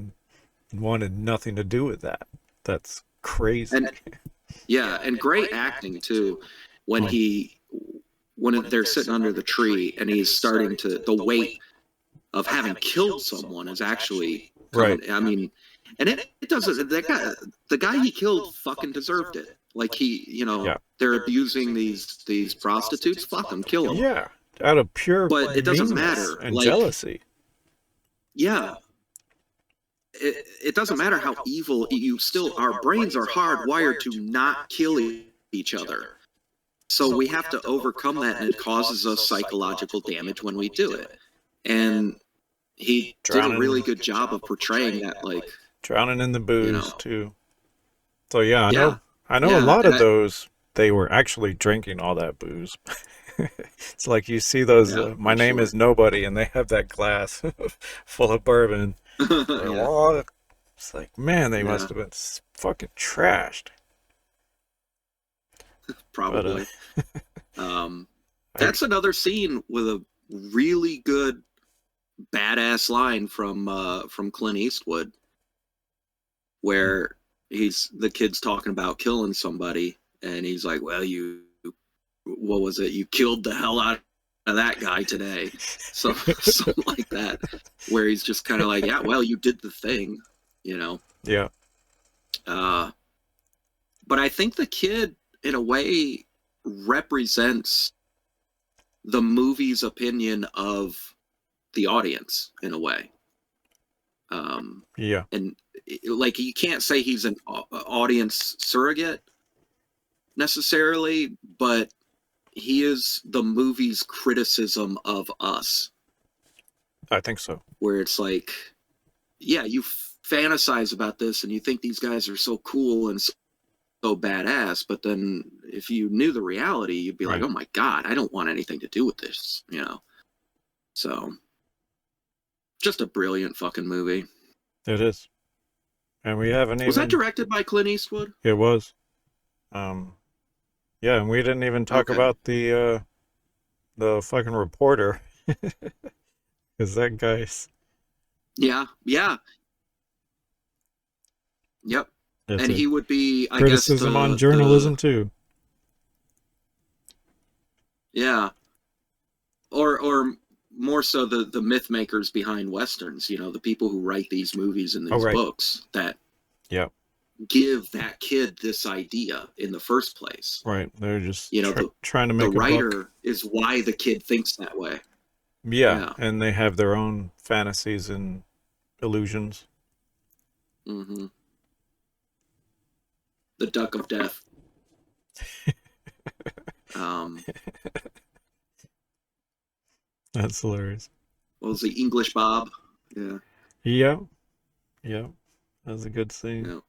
wanted nothing to do with that. That's crazy. and yeah, and great acting too when Oh, he when they're sitting under the tree and he's starting to the weight of having killed someone is actually right. coming. I mean, and it doesn't. That guy, the guy he killed, fucking deserved it. Like Yeah. they're abusing these prostitutes. Fuck them, kill them. Yeah. Out of pure But it doesn't meanness matter. and Like, jealousy. yeah, it doesn't matter how evil you still. Our brains are hardwired to not kill each other. So we have to overcome that, and it causes us psychological damage when we do it. And he did a really Drowning good job of portraying that, like, drowning in the you booze know, too. So yeah, yeah, I know a yeah, lot and of those they were actually drinking all that booze. It's like you see those yeah, my I'm name is sure. nobody and they have that glass full of bourbon. Like, Yeah, what? It's like, man, they must yeah, have been fucking trashed. But probably. Um, I that's another scene with a really good badass line from Clint Eastwood, where he's the kid's talking about killing somebody, and he's like, "Well, what was it? You killed the hell out of that guy today." So something like that, where he's just kind of like, "Yeah, well, you did the thing, you know." yeah, Uh, but I think the kid, in a way, represents the movie's opinion of the audience in a way. Um, yeah, and like, you can't say he's an audience surrogate necessarily, but he is the movie's criticism of us, I think so. where it's like, yeah, you fantasize about this and you think these guys are so cool and so badass, but then if you knew the reality, you'd be like, Right. oh my god, I don't want anything to do with this. So just a brilliant fucking movie. It is. And we haven't Was that even directed by Clint Eastwood? it was. Um yeah, and we didn't even talk Okay. about the fucking reporter. Cuz that guy's Yeah, yeah, yep. it's And a he would be, I guess, criticism on the journalism too. yeah, or more so the myth makers behind westerns. The people who write these movies and Oh these right. books that Yeah. give that kid this idea in the first place. Right. They're just You know, the trying to the make a buck. writer is why the kid thinks that way. Yeah, Yeah. and they have their own fantasies and illusions. Hmm. The Duck of Death. Um, That's hilarious. what was the English Bob? Yeah, Yeah, yeah. That's a good scene. yeah,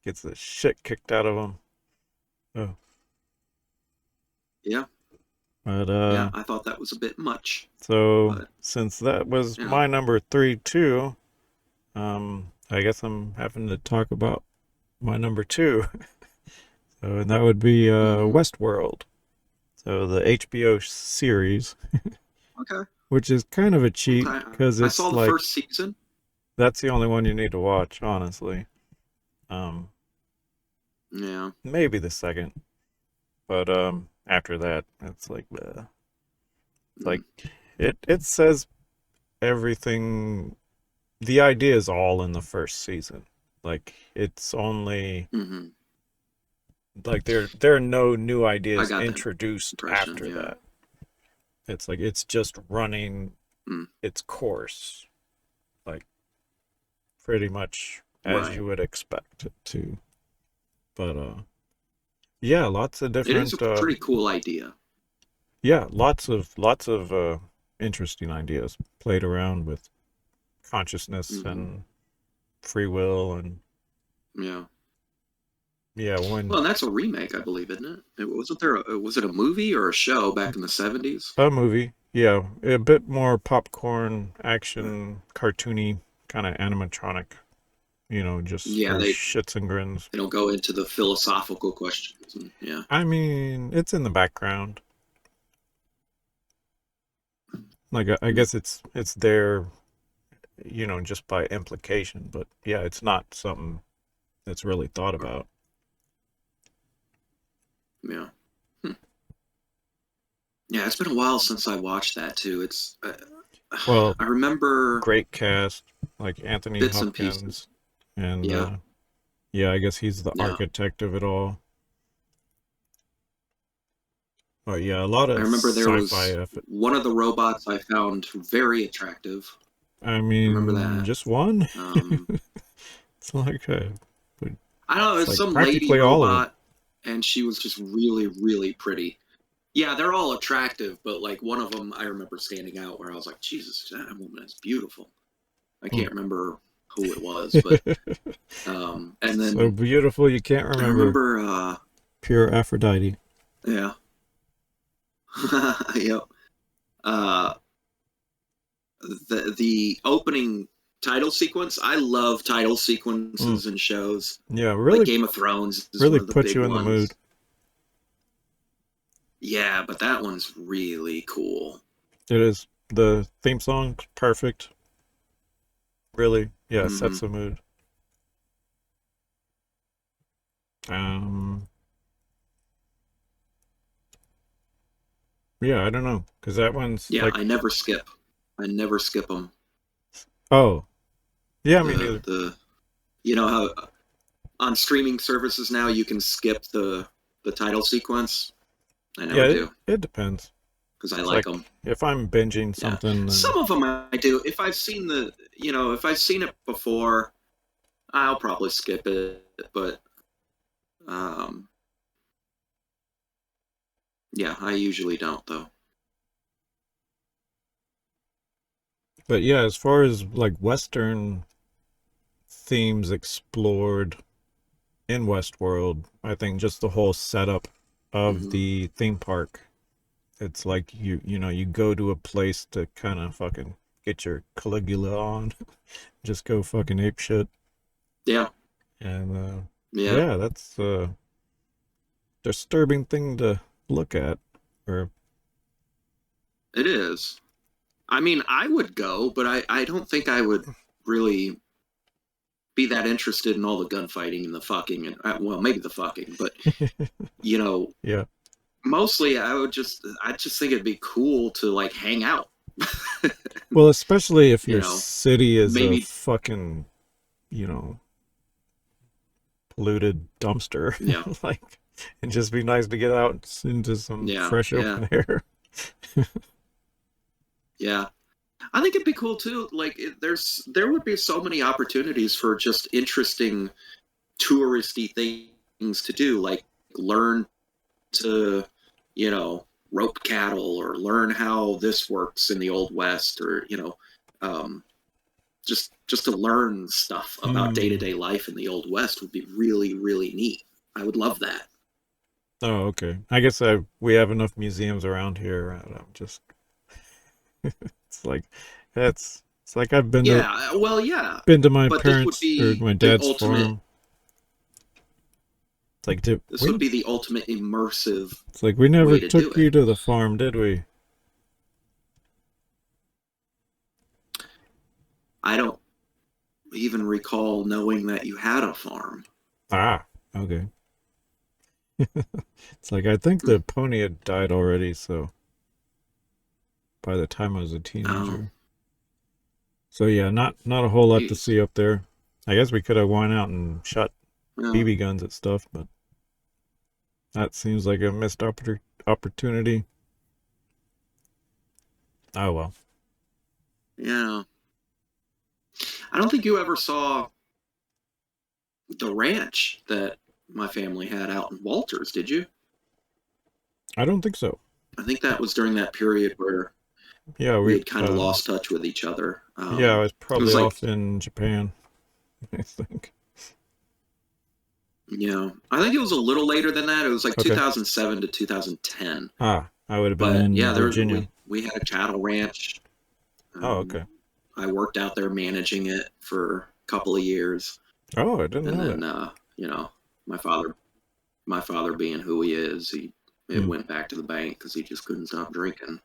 Gets the shit kicked out of him. Oh, yeah, but yeah. I thought that was a bit much, so but since that was you know, my number three too, I guess I'm having to talk about my number two. So and that would be hmm. Westworld. So the HBO series, Okay, which is kind of a cheat okay. because I it's saw the like first season. that's the only one you need to watch, honestly. Um, Yeah. maybe the second, but after that, it's like Mm, it says everything. The idea is all in the first season. Like it's only mm-hmm. like there are no new I ideas got that introduced impression. after Yeah. that. It's like it's just running Mm, its course, like pretty much as right. you would expect it to. But yeah, lots of It is a different pretty cool idea. yeah, lots of interesting ideas played around with consciousness Hmm. and free will and Yeah. yeah, Well, when and that's a remake, I believe, isn't it? Wasn't there? Was it a movie or a show back in the 70s? a movie, yeah, a bit more popcorn action, cartoony kind of animatronic just Yeah, for shits and grins. they don't go into the philosophical questions. And, yeah, I mean, it's in the background. Like I guess it's there, just by implication. But yeah, it's not something that's really thought about. yeah, hmm. Yeah. It's been a while since I watched that too. It's Well, I remember great cast, like Anthony bits and pieces. Hopkins, and Yeah, yeah, I guess he's the yeah. architect of it all. But yeah, a lot I of remember there sci-fi was effort. one of the robots I found very attractive. I I remember mean, that. just one. Um, It's like I don't know, it's it's like some lady practically all of them. robot, and she was just really, really pretty. Yeah, they're all attractive, but like one of them I remember standing out where I was like, Jesus, that woman is beautiful. I Hmm. can't remember who it was, but and So then beautiful you can't I remember. remember Pure Aphrodite. yeah. Yep. Uh the opening title sequence, I love title Hmm. sequences and shows. Yeah, Like really, Game of Thrones is really one of the puts big you in the mood. ones. Yeah, but that one's really cool. It is. The theme song, perfect. Really, yeah, Hmm. sets the mood. Um, yeah, I don't know, because that one's Yeah, like, I never skip them. oh, yeah, me The neither. the you know how on streaming services now you can skip the title sequence. I Yeah, never do it depends. because I It's like like them. if I'm binging Yeah, something, then some of them I do. If I've seen it before, I'll probably skip it. But um, yeah, I usually don't though. but yeah, as far as like Western themes explored in Westworld, I think just the whole setup of Hmm. the theme park. It's like you go to a place to kind of fucking get your Caligula on, just go fucking ape shit, Yeah, and yeah, yeah, that's a disturbing thing to look at. Or it is. I mean, I would go, but I don't think I would really be that interested in all the gunfighting and the fucking and well, maybe the fucking, but you know, yeah, mostly I just think it'd be cool to like hang out. well, especially if you your know, city is a maybe fucking you know polluted dumpster, yeah, like, it'd just be nice to get out into some yeah, fresh yeah, open air. yeah. I think it'd be cool too. Like there would be so many opportunities for just interesting touristy things to do, like learn to, rope cattle or learn how this works in the old west or, um, just to learn stuff about Hmm. day-to-day life in the old west would be really, really neat. I would love that. Oh, okay. I guess we have enough museums around here. I'm just it's like it's like I've Yeah, well, yeah, been to my but this would parents or be my the dad's ultimate farm. It's like did this would we be the ultimate immersive it's like we never way to do took it. you to the farm, did we? I don't even recall knowing that you had a farm. Ah, okay. It's like I think Hmm. the pony had died already, so by the time I was a Oh, teenager. So yeah, not a whole lot to geez. see up there. I guess we could have went out and shot No. BB guns at stuff, but that seems like a missed opportunity. Oh well. Yeah. I don't think you ever saw the ranch that my family had out in Walters, did you? I don't think so. I think that was during that period where Yeah, we we had kind of lost touch with each other. yeah, I was It probably was like, off in Japan, I think. I think it was a little later than that. It was like Okay. 2007 to 2010. Ah, I would have been But in yeah, Virginia. we had a cattle ranch. Oh, Um, okay. I worked out there managing it for a couple of years. Oh, I didn't And know then that. you know, my father my father being who he is, he it Hmm. went back to the bank because he just couldn't stop drinking.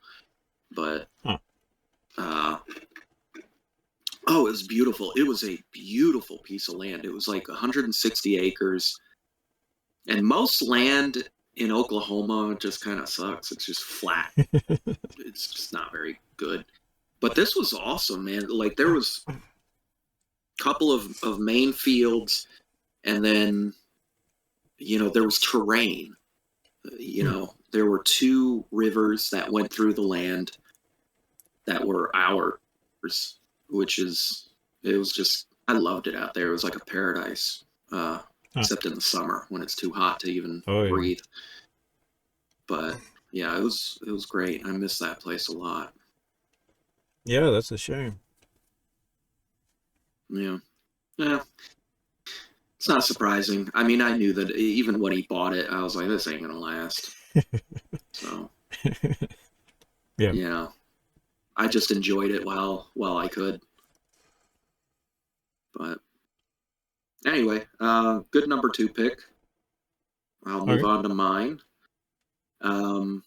But Huh. uh, oh, it was beautiful. It was a beautiful piece of land. It was like 160 acres, and most land in Oklahoma just kind of sucks. It's just flat. It's just not very good. But this was awesome, man. Like there was a couple of main fields, and then there was terrain. Hmm. There were two rivers that went through the land that were ours, which is it was just I loved it out there. It was like a paradise, Huh. except in the summer when it's too hot to even Oh yeah. breathe. But yeah, it was great. I miss that place a lot. Yeah, that's a shame. Yeah, yeah. It's not surprising. I mean, I knew that even when he bought it, I was like, this ain't gonna last. So Yeah. yeah, I just enjoyed it while I could. But anyway, good number two pick. I'll move Okay. on to mine. Um,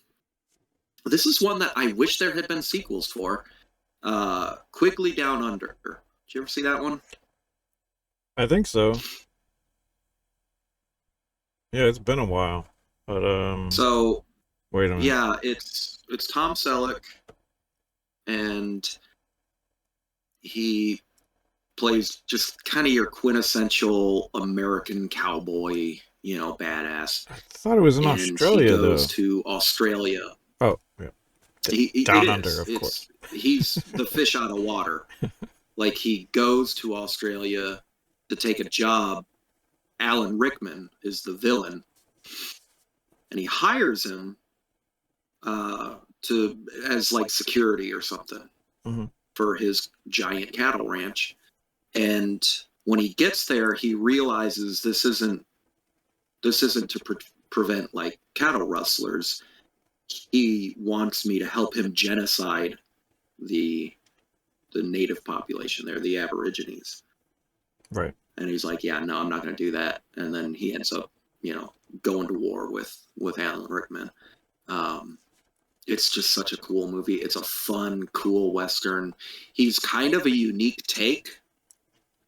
this is one that I wish there had been sequels for. Quickly Down Under. Did you ever see that one? I think so. Yeah, it's been a while. But So wait a minute. yeah, it's Tom Selleck, and he plays just kind of your quintessential American cowboy, badass. I thought it was in And he Australia goes though. to Australia. Oh, yeah. It Down under, is. of course. He's the fish out of water. Like he goes to Australia to take a job. Alan Rickman is the villain, and he hires him to as like security or something Hmm. for his giant cattle ranch. And when he gets there, he realizes this isn't to prevent like cattle rustlers. He wants me to help him genocide the the native population there, the Aborigines. Right. And he's like, yeah, no, I'm not going to do that. And then he ends up, going to war with Alan Rickman. Um, it's just such a cool movie. It's a fun, cool western. He's kind of a unique take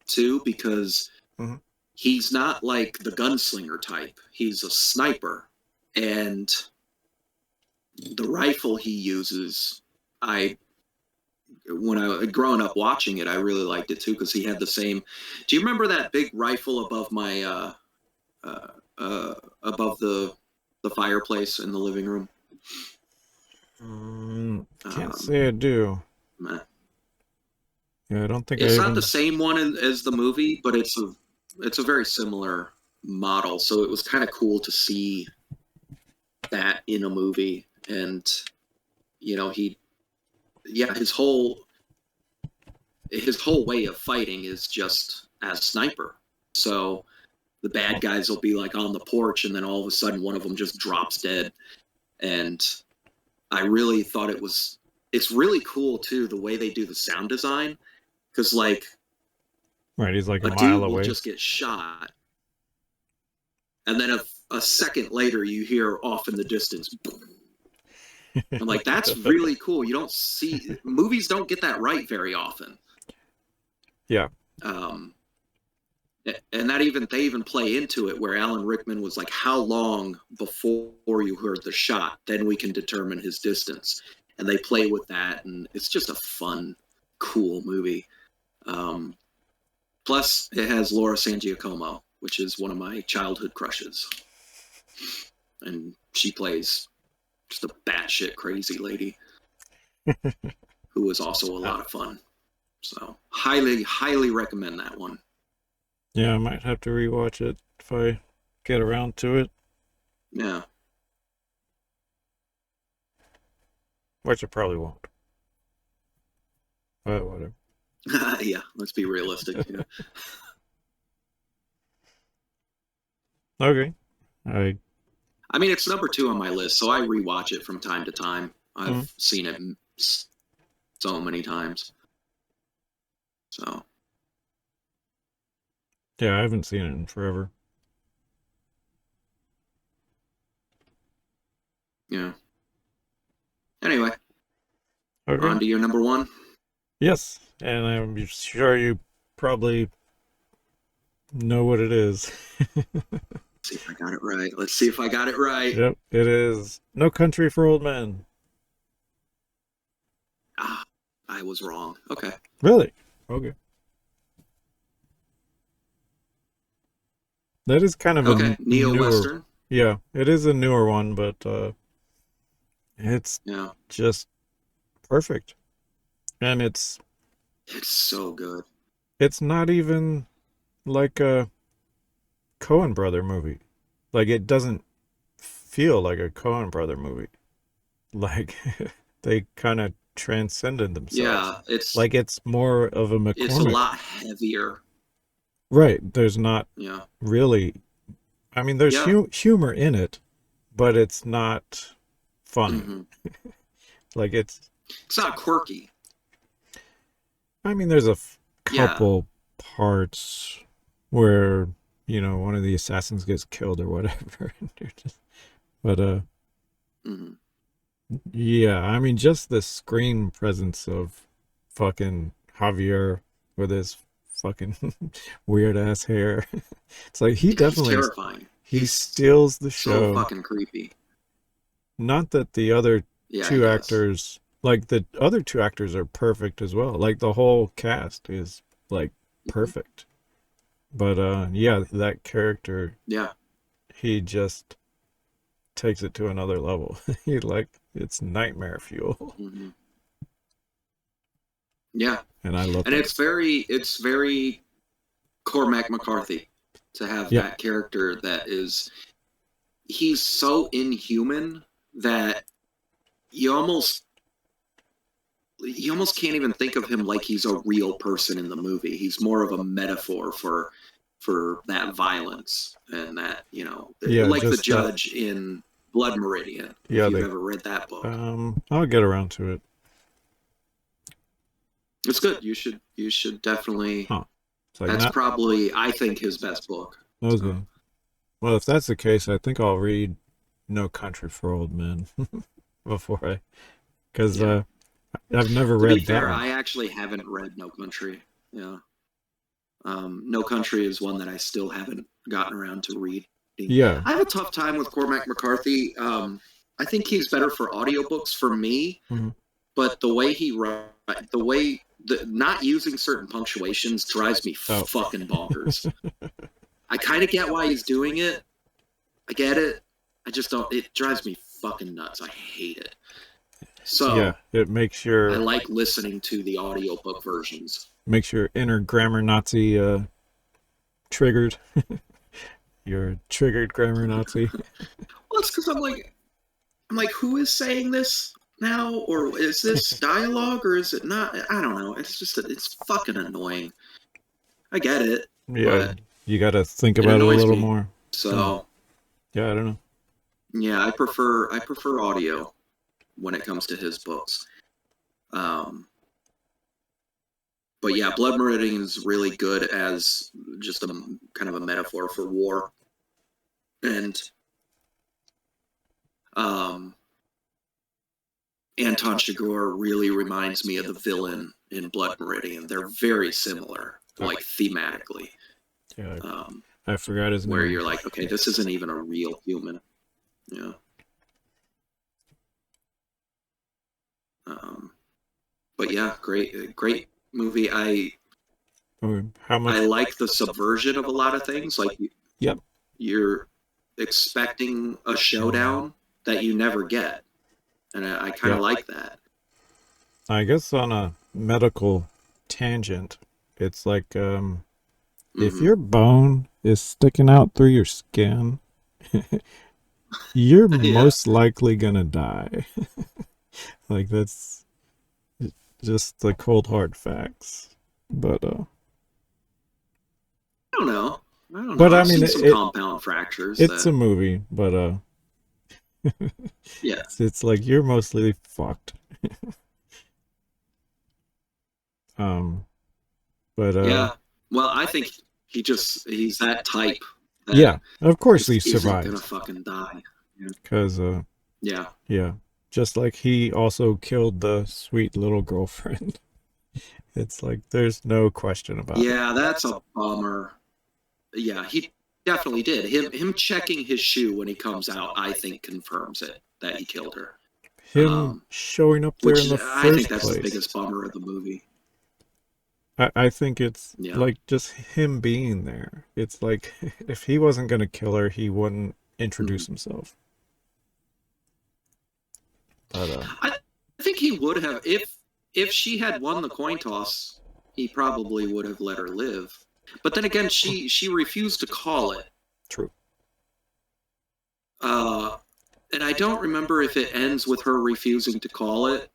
too because Hmm. he's not like the gunslinger type. He's a sniper, and the rifle he uses, I when I growing up watching it, I really liked it too because he had the same. Do you remember that big rifle above my uh, above the fireplace in the living room? Can't Um, say I do. Yeah, I don't think I it's not the even. same one as the movie, but it's a very similar model. So it was kind of cool to see that in a movie, and he yeah his whole way of fighting is just as sniper. So the bad guys will be like on the porch, and then all of a sudden one of them just drops dead. And I really thought it's really cool too the way they do the sound design because like Right, he's like a a mile dude will away. just get shot, and then a second later you hear off in the distance. Boom. I'm like, that's really cool. You don't see movies don't get that right very often. Yeah. Um, and they even play into it where Alan Rickman was like, how long before you heard the shot, then we can determine his distance. And they play with that, and it's just a fun, cool movie. Um, Plus, it has Laura San Giacomo, which is one of my childhood crushes, and she plays just a batshit crazy lady who is also a Uh, lot of fun. So, highly, highly recommend that one. yeah, I might have to rewatch it if I get around to it. Yeah, Which I probably won't. But whatever. yeah. Let's be realistic. Yeah. Okay. I. I mean, it's number two on my list, so I rewatch it from time to time. Mm, I've seen it so many times. So, Yeah, I haven't seen it in forever. Yeah. Anyway, Okay. on to your number one. Yes, and I'm sure you probably know what it is. See if I got it right. Let's see if I got it right. Yep, it is No Country for Old Men. Ah, I was wrong. Okay. Really? Okay. That is kind of a Okay. Neo newer. Western. Yeah, it is a newer one, but it's Yeah. just perfect. And It's so good. it's not even like a Coen brother movie. Like it doesn't feel like a Coen brother movie. Like they kind of transcended themselves. Yeah. It's Like it's more of a it's a McCormick. lot heavier. Right. There's not Yeah. really, I mean, there's Yeah. humor in it, but it's not funny. Hmm. Like It's not quirky. I mean, there's a Yeah. couple parts where, one of the assassins gets killed or whatever. But, Hmm. yeah, I mean, just the screen presence of fucking Javier with his fucking weird ass hair. It's like He's terrifying. he He's steals the so show. fucking creepy. Not that the other Yeah, he two does. actors, like the other two actors are perfect as well. Like the whole cast is like Mhm. perfect. But yeah, that character, Yeah. he just takes it to another level. He like it's nightmare fuel. Hmm. Yeah. And I love And that. it's very Cormac McCarthy to have Yep. that character that is he's so inhuman that you almost you almost can't even think of him like he's a real person in the movie. He's more of a metaphor for that violence and that, Yeah, like the just that. judge in Blood Meridian, if Yeah, you've they ever read that book. I'll get around to it. It's good. You should definitely Huh. It's like that's not probably I think his best book. So okay. Well, if that's the case, I think I'll read No Country for Old Men before I cuz yeah. I've never To be read that fair, one. I actually haven't read No Country. Yeah. No Country is one that I still haven't gotten around to reading. Yeah. I have a tough time with Cormac McCarthy. I think he's better for audiobooks for me, Mhm. but the way he writes, not using certain punctuations drives me Oh. fucking bonkers. I kind of get why he's doing it. I get it. I just don't. It drives me fucking nuts. I hate it. Yeah, So it makes I your like listening to the audiobook versions. inner grammar Nazi triggered. You're a triggered grammar Nazi. Well, it's because I'm like, who is saying this now, or is this dialogue, or is it not? I don't know. It's fucking annoying. I get it, Yeah, but you got to think it about it a annoys little me. more. Hmm. So Yeah, I don't know. yeah, I prefer audio when it comes to his books. Um, but yeah, Blood Meridian is really good as just a kind of a metaphor for war, and um, Anton Chigurh really reminds me of the villain in Blood Meridian. They're very similar, Oh, like thematically, yeah, um, I forgot his where name. you're like, okay, this isn't even a real human. Yeah. Um, but yeah, great movie. How I much? like the subversion of a lot of things. Like Yep. you're expecting a showdown that you never get, and I kind of Yep. like that. I guess on a medical tangent, it's like if Hmm. your bone is sticking out through your skin, you're Yeah. most likely gonna die. Like that's just the cold hard facts. But I don't know. I don't know. but I I've mean seen some compound fractures it's that, a movie, but yeah, it's like you're mostly fucked. Um but yeah. Well, I think he's that type that Yeah, of course he just isn't gonna survives. fucking die. Yeah. Because, Yeah. yeah, just like he also killed the sweet little girlfriend. It's like there's no question about it. Yeah, that's a bummer. Yeah, he definitely did. Him checking his shoe when he comes out, I think confirms it that he killed her. Him showing up there Which in the I think first that's the place. biggest bummer of the movie. I think it's Yeah. like just him being there. It's like if he wasn't going to kill her, he wouldn't Mhm. introduce himself. But, I think he would have if she had won the coin toss, he probably would have let her live. But then again, she refused to call it. true. Uh, and I don't remember if it ends with her refusing to call it,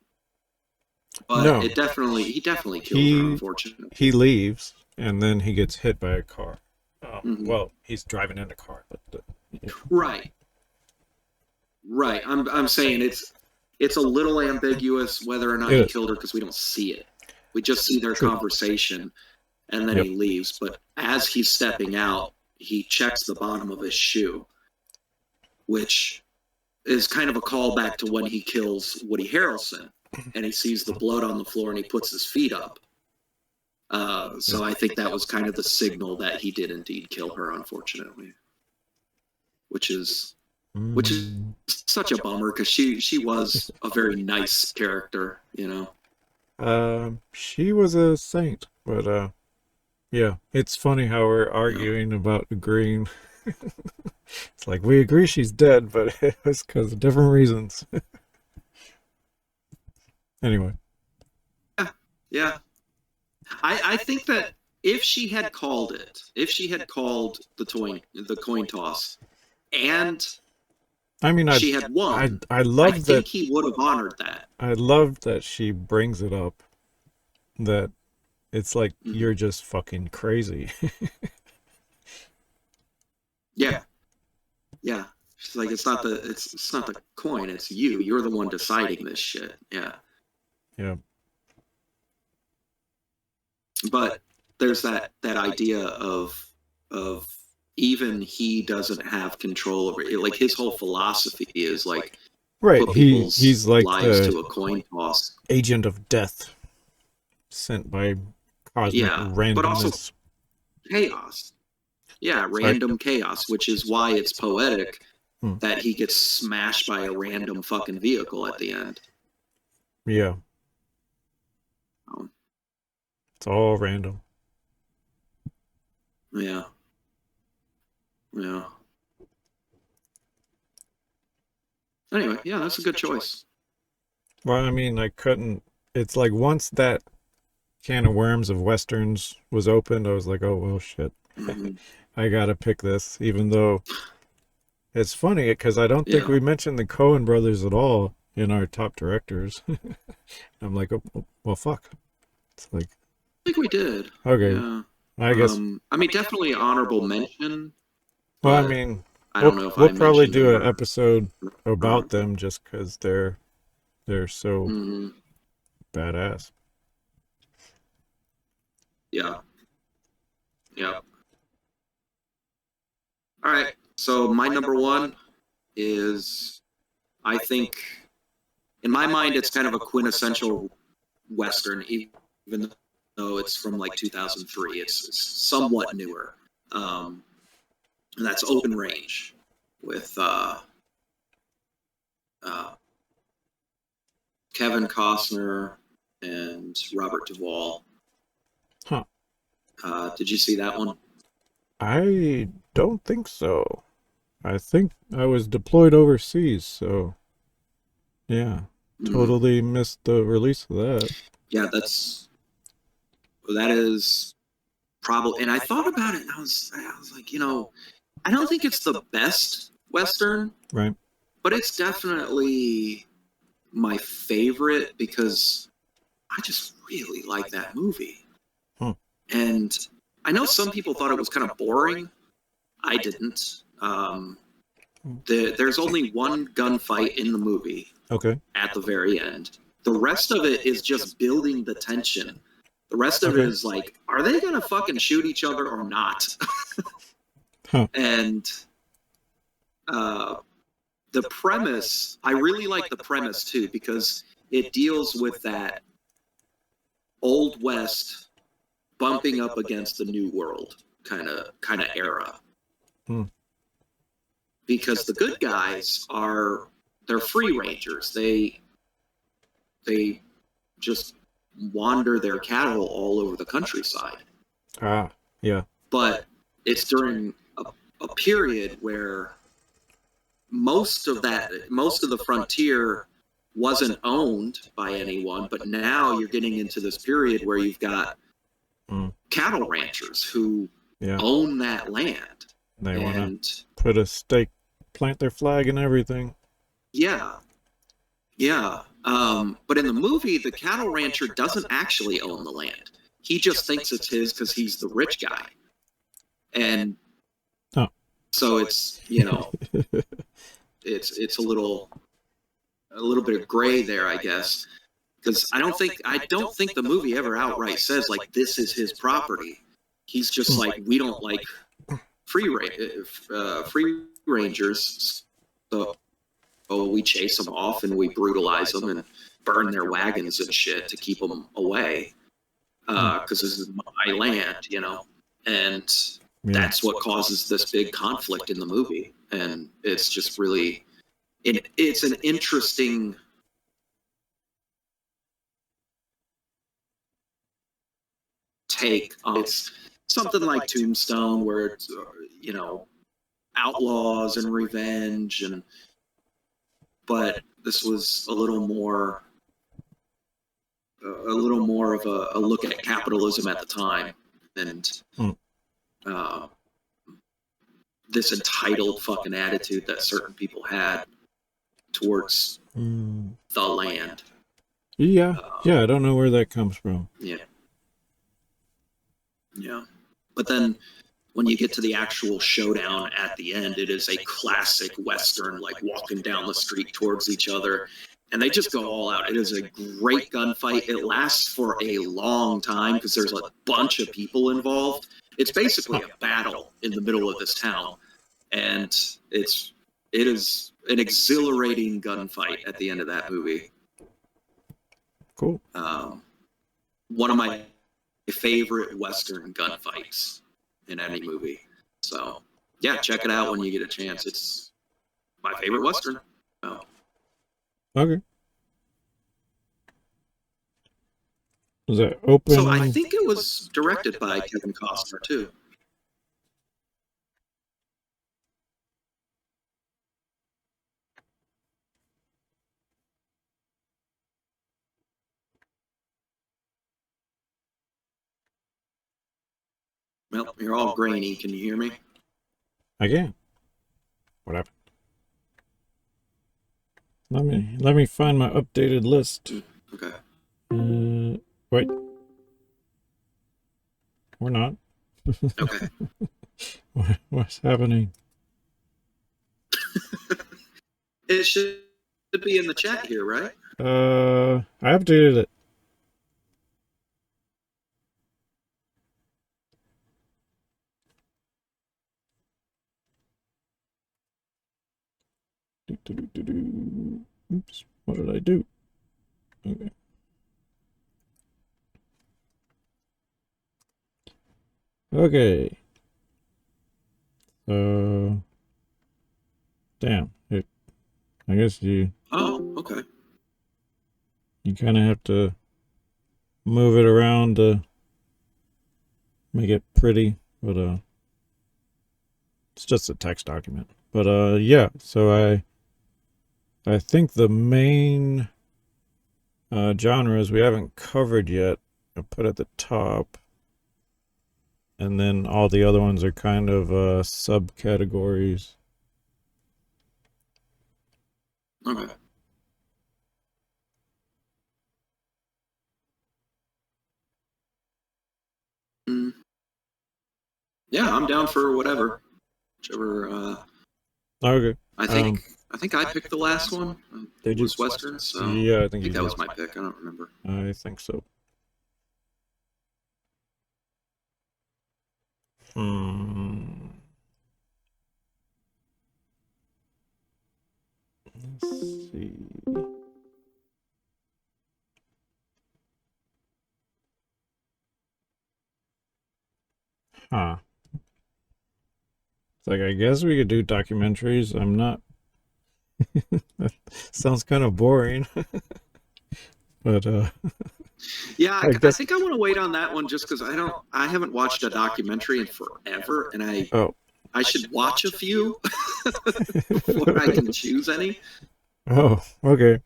but No, it definitely he definitely killed her, he unfortunately. he leaves and then he gets hit by a car. Hmm. Well, he's driving in a car, but yeah. Right, right. I'm saying it's a little ambiguous whether or not It he is. killed her because we don't see it. We just see their True. conversation, and then Yep. he leaves. But as he's stepping out, he checks the bottom of his shoe, which is kind of a callback to when he kills Woody Harrelson, and he sees the blood on the floor and he puts his feet up. So I think that was kind of the signal that he did indeed kill her, unfortunately, which is which is Mm. such a bummer because she was a very nice character, you know. She was a saint, but yeah, it's funny how we're Yeah. arguing about agreeing. It's like we agree she's dead, but it was because of different reasons. Anyway, Yeah, yeah. I think that if she had called it, if she had called the coin toss, and I mean, she had won, I I love that think he would have honored that. I love that she brings it up. That it's like Hmm. you're just fucking crazy. Yeah, yeah. She's like, it's not the coin, it's you. You're the one deciding this shit. Yeah, Yeah, but there's that idea of even he doesn't have control over it. Like his whole philosophy is like right. put people's He's like lives the to a coin toss. agent of death sent by cosmic Yeah, but also randomness. chaos. Yeah, Sorry. random chaos, which is why it's poetic Hmm. that he gets smashed by a random fucking vehicle at the end. Yeah, Um, it's all random. yeah, yeah. Anyway, yeah, that's a good choice. Well, I mean, I couldn't. It's like once that can of worms of westerns was opened, I was like, oh well, shit. Hmm. I gotta pick this, even though it's funny because I don't think Yeah, we mentioned the Coen brothers at all in our top directors. I'm like, oh, well, fuck. It's like, I think we did. okay, Yeah. I guess. I mean, definitely honorable mention, Well, I but mean, I don't know if we'll I probably mentioned do them an episode or. about them just because they're so Mhm. badass. Yeah, yeah. All right. So my number one is, I think, in my mind, it's kind of a quintessential Western, even though it's from like 2003. It's somewhat newer. Um, and that's Open Range with uh, Kevin Costner and Robert Duvall. Huh? Did you see that one? I don't think so. I think I was deployed overseas, so yeah, Mm. totally missed the release of that. Yeah, that is probably. And I thought about it, and I was like, I don't think it's the best Western, Right? but it's definitely my favorite because I just really like that movie. Huh. And I know some people thought it was kind of boring. I didn't. There's only one gunfight in the movie Okay. at the very end. The rest of it is just building the tension The rest of it Okay. is like, are they gonna fucking shoot each other or not? Huh. And uh, the premise, I really like the premise too, because it deals with that old west bumping up against the new world kind of era. Hmm. Because the good guys are they're free rangers. They just wander their cattle all over the countryside. Ah. Yeah. But it's during a period where most of the frontier wasn't owned by anyone, but now you're getting into this period where you've got Mm. cattle ranchers who Yeah. own that land. They want to And put a stake, plant their flag and everything. yeah, yeah. But in the movie, the cattle rancher doesn't actually own the land. He just thinks it's his because he's the rich guy. And Oh. so it's, it's a little bit of gray there, I guess. Because I don't think the movie ever outright says like this is his property. He's just like, we don't like free rangers, so we chase them off and we brutalize them and burn their wagons and shit to keep them away. Because this is my land. And Yeah. that's what causes this big conflict in the movie. And it's just really, it's an interesting take on it's something like Tombstone, where it's outlaws and revenge, and but this was a little more of a look at capitalism at the time, and Hmm. uh, this entitled fucking attitude that certain people had towards Mm. the land. Yeah. Yeah. I don't know where that comes from. Yeah, yeah. But then when you get to the actual showdown at the end, it is a classic Western, like walking down the street towards each other. And they just go all out. It is a great gunfight. It lasts for a long time because there's a bunch of people involved. It's basically a battle in the middle of this town. And it is an exhilarating gunfight at the end of that movie. Cool. One of my favorite Western gunfights in any movie. So, yeah, check it out when you get a chance. It's my favorite Western. Oh. Okay. Is that open? So I think it was directed by Kevin Costner too. Well, you're all grainy. Can you hear me? I can. What happened? Let me find my updated list. Okay. Wait. We're not. Okay. What's happening? It should be in the chat here, right? I updated it. Oops. What did I do? Okay. Okay. So, damn. I guess you Oh, okay. kind of have to move it around to make it pretty, but it's just a text document. But yeah. So I think the main genres we haven't covered yet, I put at the top, and then all the other ones are kind of subcategories. Okay. Mm. Yeah, I'm down for whatever. Whichever. Okay. I think I picked the last one. Did It you? was Western, so Yeah, I I think you think that did. was my pick. I don't remember. I think so. Hmm. Let's see. Huh. It's like I guess we could do documentaries. I'm not. Sounds kind of boring, but Yeah, I I guess. think I want to wait on that one just because I haven't watched a documentary in forever, and Oh. I should watch a few before I can choose any. Oh. Okay.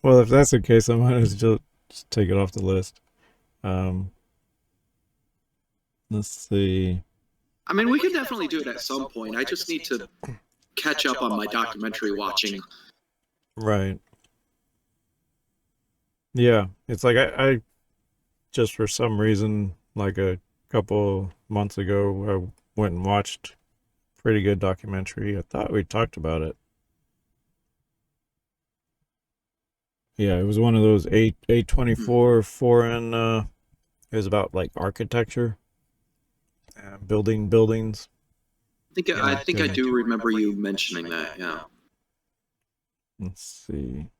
Well, if that's the case, I might as well just take it off the list. Um. Let's see. I mean, we could definitely do it at some point. I just need to catch up on my documentary watching. Right. Yeah. It's like I just for some reason, like a couple months ago, I went and watched a pretty good documentary. I thought we talked about it. Yeah, it was one of those Hmm. A24 foreign. It was about like architecture, building buildings. I And think I do remember you mentioning that. Yeah. let's see.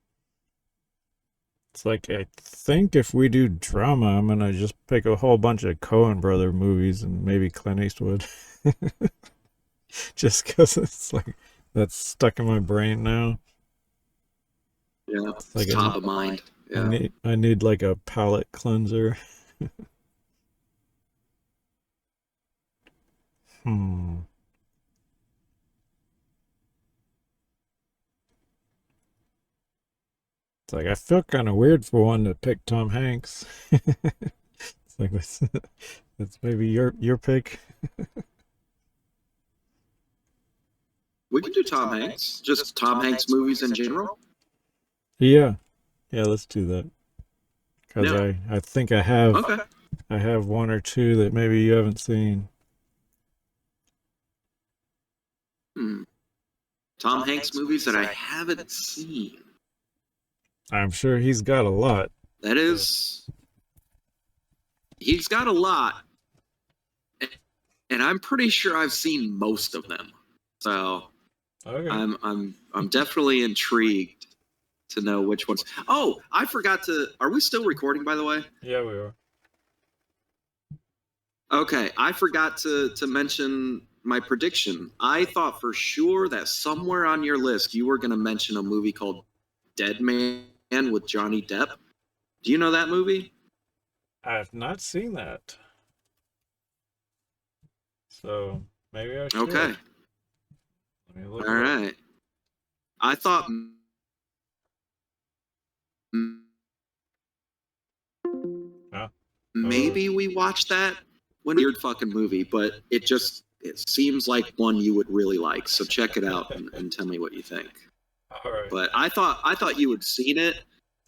It's like I think if we do drama, I'm gonna just pick a whole bunch of Coen brother movies and maybe Clint Eastwood, just because it's like that's stuck in my brain now. Yeah. It's It's like top of mind. Yeah. I need like a palate cleanser. Hmm. It's like I feel kind of weird for one to pick Tom Hanks. It's like it's maybe your pick. We can do Tom Hanks. Just Tom Hanks movies in general. Yeah, yeah, let's do that. Because Yeah. I think Okay. I have one or two that maybe you haven't seen. Hmm. Tom Hanks movies that I haven't seen. I'm sure he's got a lot. That So is, he's got a lot, and I'm pretty sure I've seen most of them. So okay. I'm definitely intrigued to know which ones. Oh, I forgot to. Are we still recording, by the way? Yeah, we are. Okay, I forgot to mention my prediction. I thought for sure that somewhere on your list you were going to mention a movie called Dead Man with Johnny Depp. Do you know that movie? I've not seen that, so maybe I Okay, should. Let me look all it up. right. I thought Huh? Oh, maybe we watched that when weird fucking movie, but it seems like one you would really like. So check it out and tell me what you think. all right. But I thought you had seen it,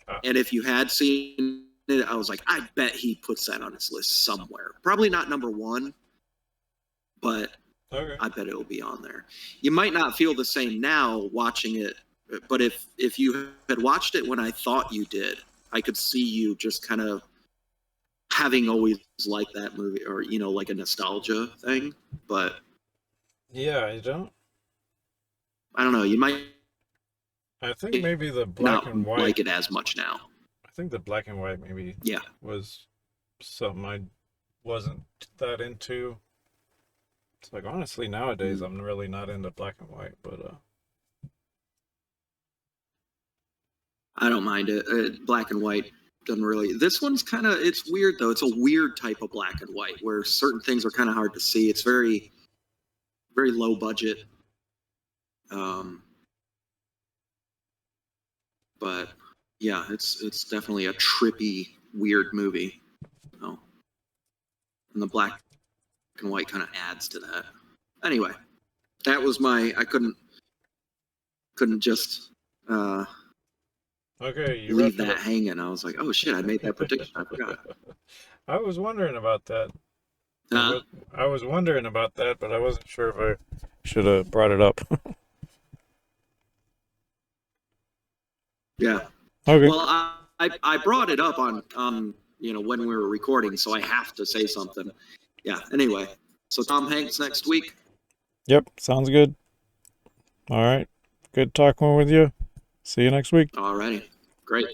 Ah, and if you had seen it, I was like, I bet he puts that on his list somewhere. Probably not number one, but okay. I bet it'll be on there. You might not feel the same now watching it, but if you had watched it when I thought you did, I could see you just kind of having always liked that movie, or like a nostalgia thing. But Yeah, I don't. I don't know, you might I think maybe the black not and white. like it as much now. I think the black and white maybe Yeah. was something I wasn't that into. It's like honestly nowadays Mm. I'm really not into black and white, but I don't mind it. Black and white doesn't really. This one's kind of, it's weird though. It's a weird type of black and white where certain things are kind of hard to see. It's very low budget. Um, but yeah, it's definitely a trippy, weird movie. Oh, and the black and white kind of adds to that. Anyway, that was my. I couldn't just uh, okay, you leave wrapped it that up. hanging. I was like, oh shit, I made that prediction. I forgot. I was wondering about that. I Huh? was I was wondering about that, but I wasn't sure if I should have brought it up. Yeah. Okay. Well, I brought it up on when we were recording, so I have to say something. Yeah. Anyway, So Tom Hanks next week. Yep, sounds good. All right. Good talking with you. See you next week. All righty. Great.